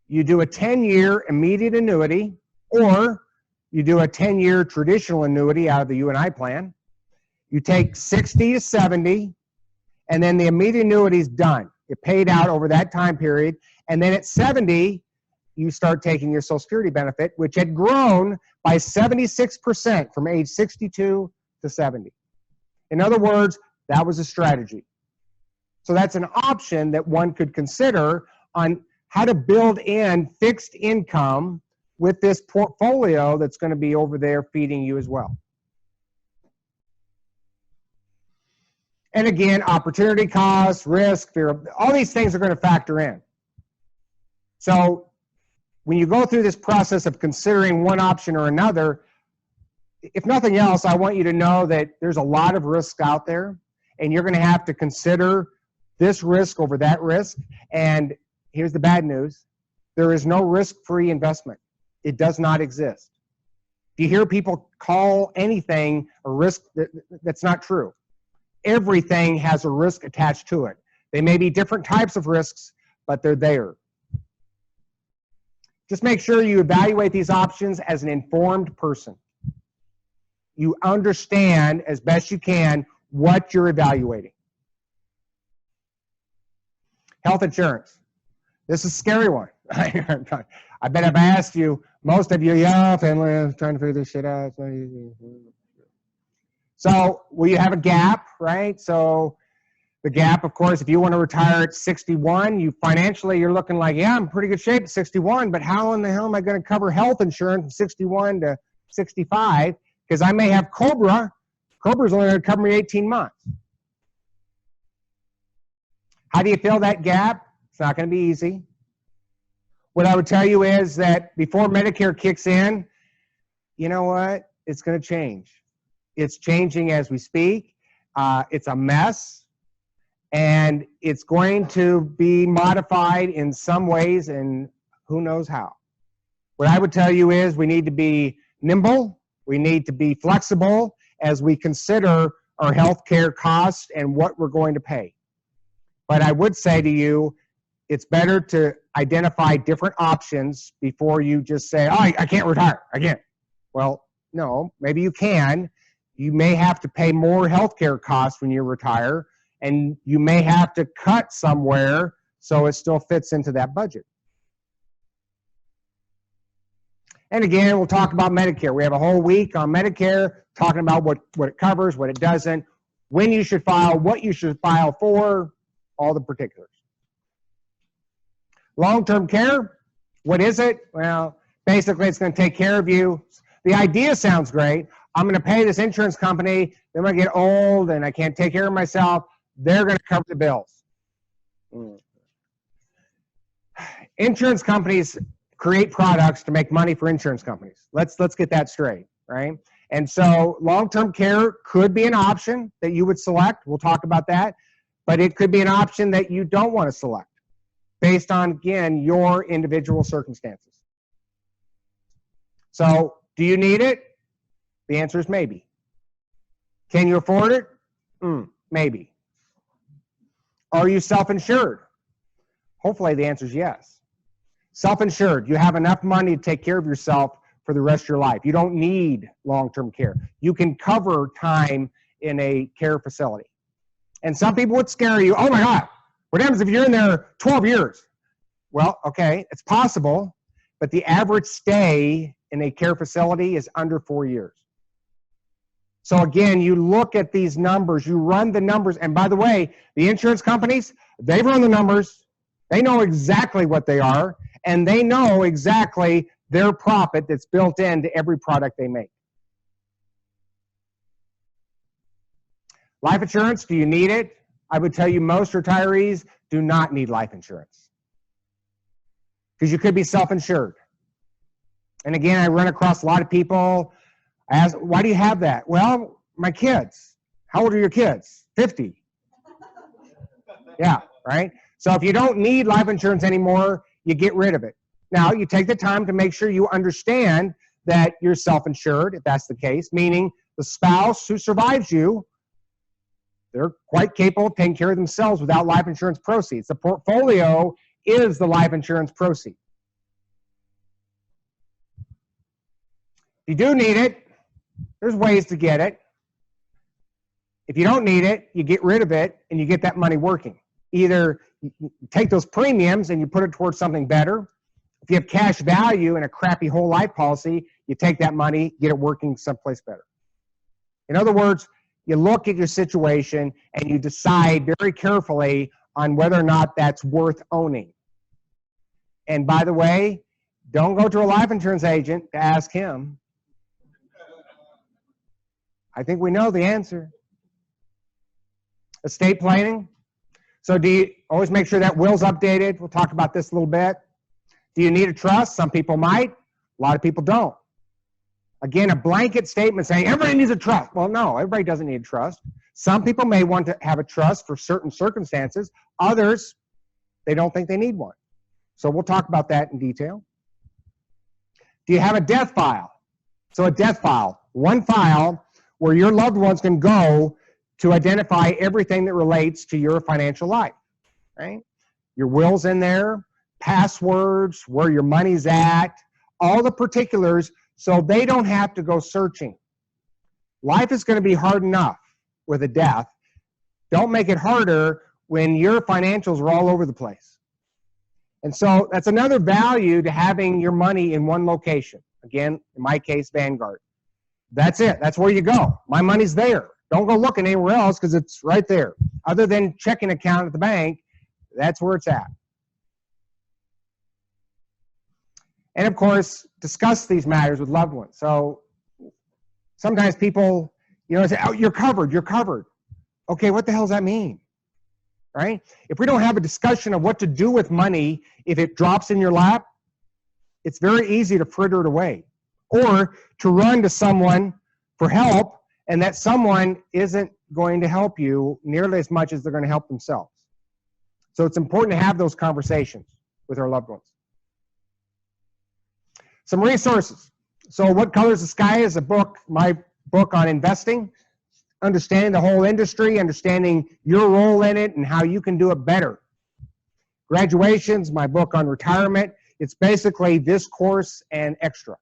Speaker 1: You do a 10-year immediate annuity, or you do a 10-year traditional annuity out of the UNI plan. You take 60 to 70, and then the immediate annuity is done. It paid out over that time period, and then at 70, you start taking your Social Security benefit, which had grown by 76% from age 62 to 70. In other words, that was a strategy. So that's an option that one could consider on how to build in fixed income with this portfolio that's going to be over there feeding you as well. And again, opportunity costs, risk, fear, all these things are going to factor in. So when you go through this process of considering one option or another, if nothing else, I want you to know that there's a lot of risk out there, and you're going to have to consider this risk over that risk. And here's the bad news. There is no risk-free investment. It does not exist. You hear people call anything a risk, that's not true. Everything has a risk attached to it. They may be different types of risks, but they're there. Just make sure you evaluate these options as an informed person. You understand as best you can what you're evaluating. Health insurance. This is a scary one. I bet if I asked you, most of you, yeah, family, trying to figure this shit out. So, well, you have a gap, right? So the gap, of course, if you want to retire at 61, you're looking like, yeah, I'm in pretty good shape at 61, but how in the hell am I going to cover health insurance from 61 to 65? Because I may have COBRA. COBRA's only going to cover me 18 months. How do you fill that gap? It's not going to be easy. What I would tell you is that before Medicare kicks in, you know what? It's going to change. It's changing as we speak. It's a mess, and it's going to be modified in some ways, and who knows how. What I would tell you is we need to be nimble. We need to be flexible as we consider our health care costs and what we're going to pay. But I would say to you, it's better to identify different options before you just say, oh, I can't retire. I can't. Well, no, maybe you can. You may have to pay more healthcare costs when you retire, and you may have to cut somewhere so it still fits into that budget. And again, we'll talk about Medicare. We have a whole week on Medicare talking about what it covers, what it doesn't, when you should file, what you should file for, all the particulars. Long-term care, what is it? Well, basically it's going to take care of you. The idea sounds great. I'm going to pay this insurance company. Then when I get old and I can't take care of myself, they're going to cover the bills. Insurance companies create products to make money for insurance companies. Let's get that straight, right? And so long-term care could be an option that you would select. We'll talk about that. But it could be an option that you don't want to select based on, again, your individual circumstances. So do you need it? The answer is maybe. Can you afford it? Maybe. Are you self-insured? Hopefully the answer is yes. Self-insured, you have enough money to take care of yourself for the rest of your life. You don't need long-term care. You can cover time in a care facility. And some people would scare you. Oh my God, what happens if you're in there 12 years? Well, okay, it's possible, but the average stay in a care facility is under 4 years. So again, you look at these numbers, you run the numbers, and by the way, the insurance companies, they run the numbers, they know exactly what they are, and they know exactly their profit that's built into every product they make. Life insurance, do you need it? I would tell you most retirees do not need life insurance because you could be self-insured. And again, I run across a lot of people. I ask, why do you have that? Well, my kids. How old are your kids? 50. Yeah, right? So if you don't need life insurance anymore, you get rid of it. Now, you take the time to make sure you understand that you're self-insured, if that's the case, meaning the spouse who survives you, they're quite capable of taking care of themselves without life insurance proceeds. The portfolio is the life insurance proceed. If you do need it, there's ways to get it. If you don't need it, you get rid of it and you get that money working. Either you take those premiums and you put it towards something better. If you have cash value in a crappy whole life policy, you take that money, get it working someplace better. In other words, you look at your situation and you decide very carefully on whether or not that's worth owning. And by the way, don't go to a life insurance agent to ask him. I think we know the answer. Estate planning. So do you always make sure that will's updated? We'll talk about this a little bit. Do you need a trust? Some people might. A lot of people don't. Again, a blanket statement saying everybody needs a trust. Well, no, everybody doesn't need a trust. Some people may want to have a trust for certain circumstances. Others, they don't think they need one. So we'll talk about that in detail. Do you have a death file? So a death file, one file where your loved ones can go to identify everything that relates to your financial life, right? Your will's in there, passwords, where your money's at, all the particulars, so they don't have to go searching. Life is going to be hard enough with a death. Don't make it harder when your financials are all over the place. And so that's another value to having your money in one location. Again, in my case, Vanguard. That's it. That's where you go. My money's there. Don't go looking anywhere else because it's right there. Other than checking account at the bank, that's where it's at. And of course, discuss these matters with loved ones. So sometimes people, say, oh, you're covered, you're covered. Okay, what the hell does that mean? Right? If we don't have a discussion of what to do with money, if it drops in your lap, it's very easy to fritter it away. Or to run to someone for help, and that someone isn't going to help you nearly as much as they're going to help themselves. So it's important to have those conversations with our loved ones. Some resources. So What Colors the Sky is a book, my book on investing, understanding the whole industry, understanding your role in it and how you can do it better. Graduations, my book on retirement. It's basically this course and extra.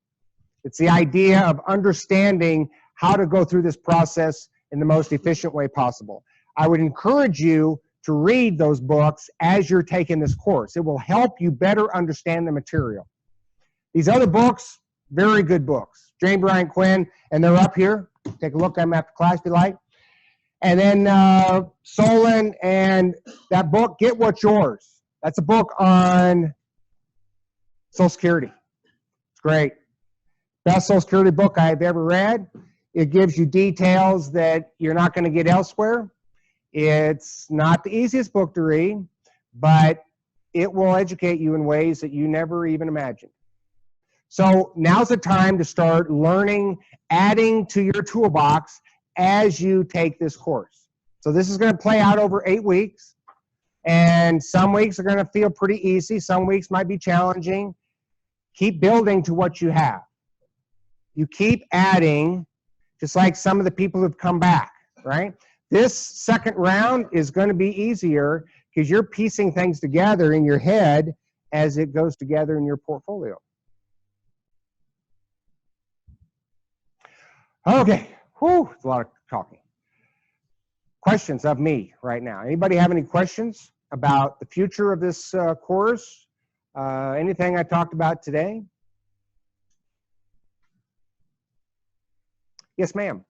Speaker 1: It's the idea of understanding how to go through this process in the most efficient way possible. I would encourage you to read those books as you're taking this course. It will help you better understand the material. These other books, very good books. Jane Bryant Quinn, and they're up here. Take a look at them after class if you like. And then Solon and that book, Get What's Yours. That's a book on Social Security. It's great. Best Social Security book I've ever read. It gives you details that you're not going to get elsewhere. It's not the easiest book to read, but it will educate you in ways that you never even imagined. So now's the time to start learning, adding to your toolbox as you take this course. So this is going to play out over 8 weeks, and some weeks are going to feel pretty easy. Some weeks might be challenging. Keep building to what you have. You keep adding, just like some of the people who've come back, right? This second round is going to be easier because you're piecing things together in your head as it goes together in your portfolio. Okay, whew, it's a lot of talking. Questions of me right now. Anybody have any questions about the future of this course? Anything I talked about today? Yes, ma'am.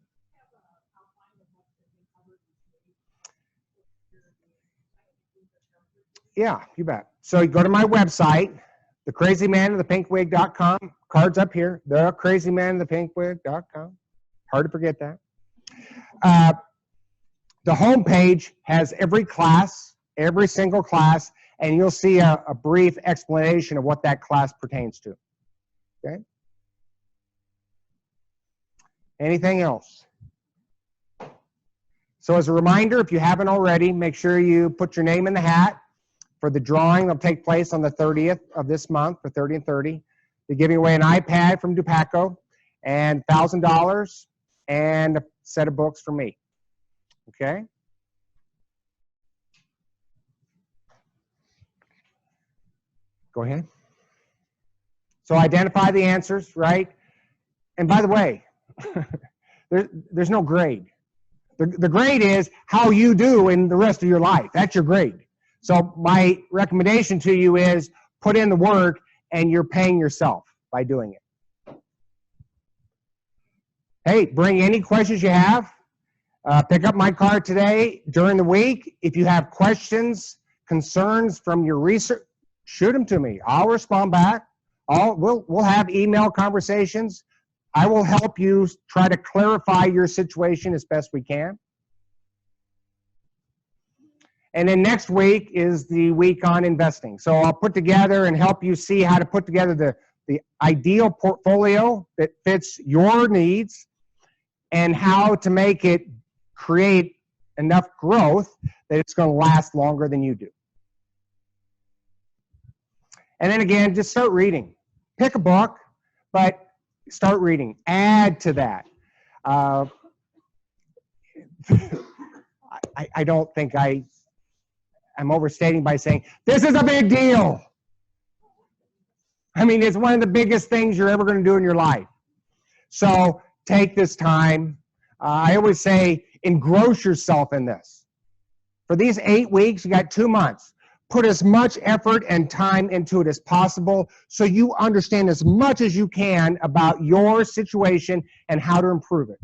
Speaker 1: Yeah, you bet. So you go to my website, thecrazymanofthePinkWig.com. Cards up here, thecrazymanofthePinkWig.com. Hard to forget that. The homepage has every class, every single class, and you'll see a brief explanation of what that class pertains to. Okay? Anything else? So as a reminder, if you haven't already, make sure you put your name in the hat for the drawing that'll take place on the 30th of this month, for 30 and 30. They're giving away an iPad from Dupaco and $1,000 and a set of books from me. Okay? Go ahead. So identify the answers, right? And by the way, there's no grade. The grade is how you do in the rest of your life. That's your grade. So my recommendation to you is put in the work, and you're paying yourself by doing it. Hey, bring any questions you have. Pick up my card today during the week. If you have questions, concerns from your research, shoot them to me. I'll respond back. We'll have email conversations. I will help you try to clarify your situation as best we can. And then next week is the week on investing. So I'll put together and help you see how to put together the ideal portfolio that fits your needs and how to make it create enough growth that it's going to last longer than you do. And then again, just start reading. Pick a book, but start reading. Add to that. I don't think I'm overstating by saying, this is a big deal. I mean, it's one of the biggest things you're ever going to do in your life. So take this time. I always say, engross yourself in this. For these 8 weeks, you got 2 months. Put as much effort and time into it as possible so you understand as much as you can about your situation and how to improve it.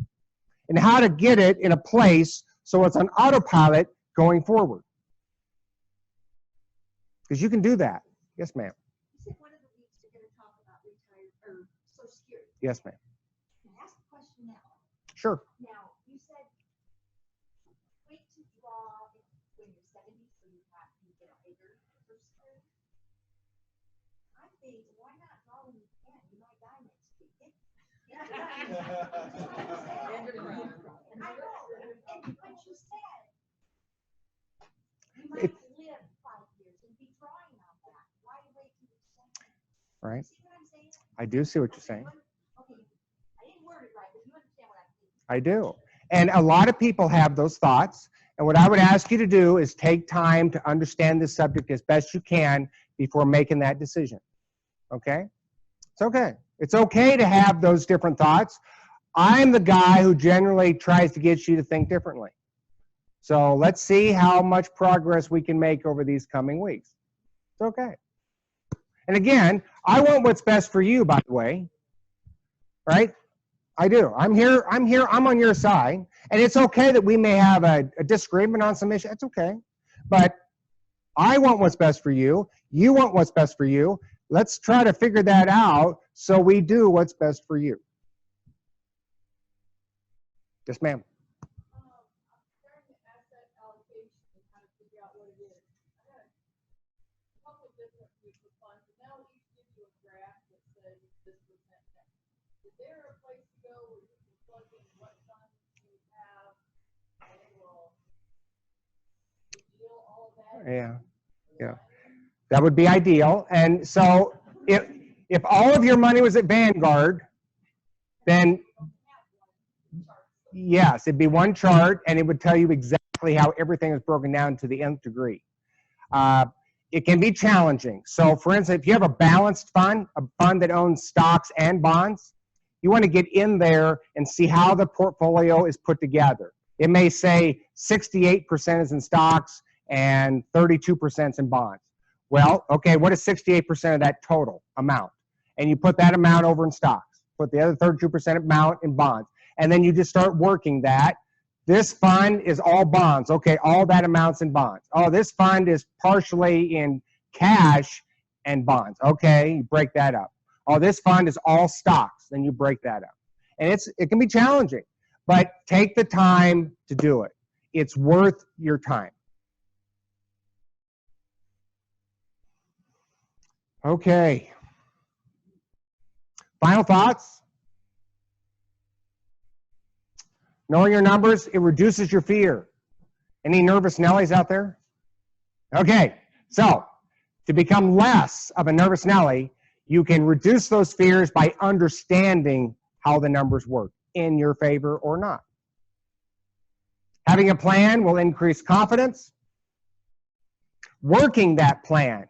Speaker 1: And how to get it in a place so it's on autopilot going forward. Because you can do that. Yes, ma'am.
Speaker 3: You said one of the weeks you're going to talk about retired or Social Security.
Speaker 1: Yes, ma'am.
Speaker 3: Can I ask a question now?
Speaker 1: Sure.
Speaker 3: Now, you said wait to draw when you're 70, so you get a bigger Social Security. I think, why not draw when you can? You might die next week. I know, but you said you might live 5 years and be drawing on that. Why wait till you're 70?
Speaker 1: Right.
Speaker 3: See what I'm saying?
Speaker 1: I do see what you're saying.
Speaker 3: Okay, I didn't word it right, but you understand what I'm saying.
Speaker 1: I do. And a lot of people have those thoughts. And what I would ask you to do is take time to understand this subject as best you can before making that decision. Okay? It's okay. It's okay to have those different thoughts. I'm the guy who generally tries to get you to think differently. So let's see how much progress we can make over these coming weeks. It's okay. And again, I want what's best for you, by the way. Right? I do. I'm here. I'm on your side. And it's okay that we may have a disagreement on some issue. It's okay. But I want what's best for you. You want what's best for you. Let's try to figure that out so we do what's best for you. Yes, ma'am.
Speaker 4: Comparing the asset allocation and how to figure out what it is. I had a couple of different mutual funds, and now each gives you a graph that says this percent next. Is there a place to go where you can plug in what funds you have and it will reveal all of that?
Speaker 1: Yeah. Yeah. That would be ideal. And so if all of your money was at Vanguard, then yes, it'd be one chart and it would tell you exactly how everything is broken down to the nth degree. It can be challenging. So for instance, if you have a balanced fund, a fund that owns stocks and bonds, you want to get in there and see how the portfolio is put together. It may say 68% is in stocks and 32% is in bonds. Well, okay, what is 68% of that total amount? And you put that amount over in stocks. Put the other 32% amount in bonds. And then you just start working that. This fund is all bonds. Okay, all that amount's in bonds. Oh, this fund is partially in cash and bonds. Okay, you break that up. Oh, this fund is all stocks. Then you break that up. And it can be challenging, but take the time to do it. It's worth your time. Okay. Final thoughts? Knowing your numbers, it reduces your fear. Any nervous Nellies out there? Okay, so to become less of a nervous Nelly, you can reduce those fears by understanding how the numbers work, in your favor or not. Having a plan will increase confidence. Working that plan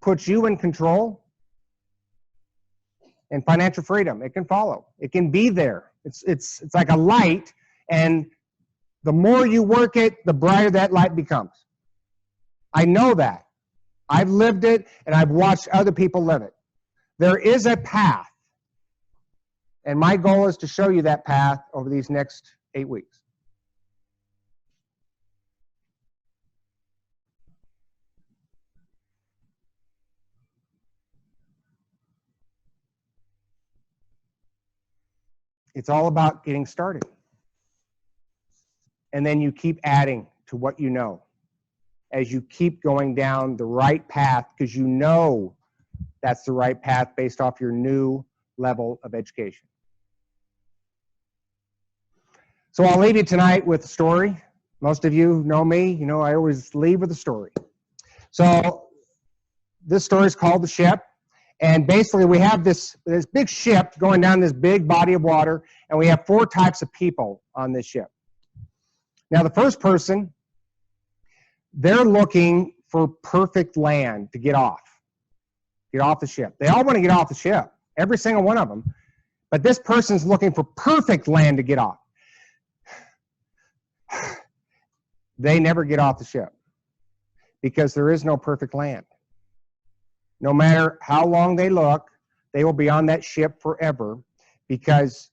Speaker 1: puts you in control. And financial freedom, it can follow. It can be there. It's like a light, and the more you work it, the brighter that light becomes. I know that. I've lived it, and I've watched other people live it. There is a path, and my goal is to show you that path over these next 8 weeks. It's all about getting started. And then you keep adding to what you know as you keep going down the right path, because you know that's the right path based off your new level of education. So I'll leave you tonight with a story. Most of you know me. You know I always leave with a story. So this story is called The Ship. And basically, we have this big ship going down this big body of water, and we have 4 types of people on this ship. Now, the first person, they're looking for perfect land to get off the ship. They all want to get off the ship, every single one of them. But this person's looking for perfect land to get off. They never get off the ship because there is no perfect land. No matter how long they look, they will be on that ship forever because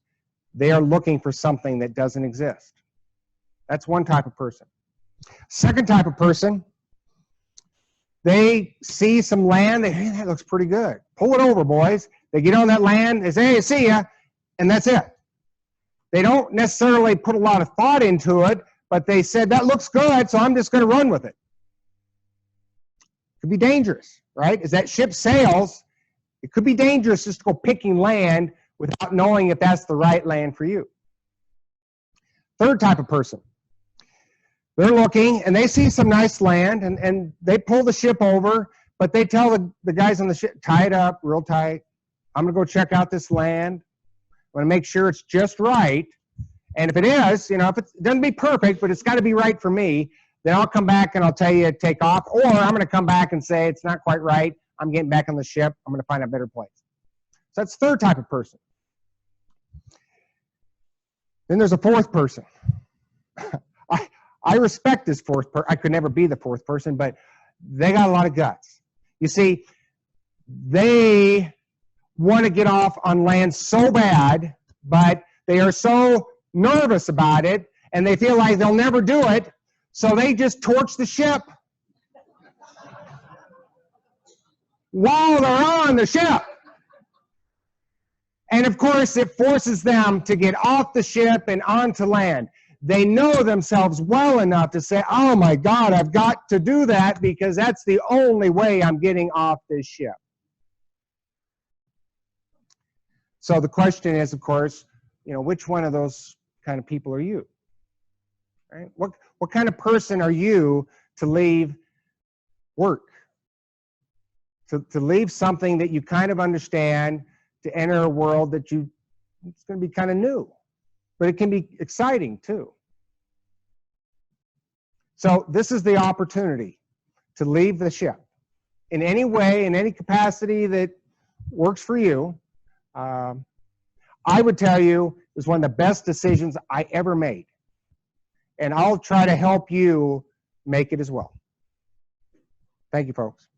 Speaker 1: they are looking for something that doesn't exist. That's one type of person. Second type of person, they see some land, they, hey, that looks pretty good. Pull it over, boys. They get on that land, they say, hey, see ya, and that's it. They don't necessarily put a lot of thought into it, but they said, that looks good, so I'm just going to run with it. Could be dangerous, right? As that ship sails, it could be dangerous just to go picking land without knowing if that's the right land for you. Third type of person. They're looking, and they see some nice land, and they pull the ship over, but they tell the guys on the ship, tie it up real tight. I'm going to go check out this land. I'm going to make sure it's just right. And if it is, you know, if it doesn't be perfect, but it's got to be right for me, then I'll come back and I'll tell you to take off. Or I'm going to come back and say, it's not quite right. I'm getting back on the ship. I'm going to find a better place. So that's the third type of person. Then there's a fourth person. I respect this fourth person. I could never be the fourth person, but they got a lot of guts. You see, they want to get off on land so bad, but they are so nervous about it, and they feel like they'll never do it, so they just torch the ship while they're on the ship. And of course, it forces them to get off the ship and onto land. They know themselves well enough to say, oh my God, I've got to do that because that's the only way I'm getting off this ship. So the question is, of course, which one of those kind of people are you? Right? What kind of person are you to leave work? To leave something that you kind of understand, to enter a world that it's going to be kind of new, but it can be exciting too. So this is the opportunity to leave the ship in any way, in any capacity that works for you. I would tell you it was one of the best decisions I ever made. And I'll try to help you make it as well. Thank you, folks.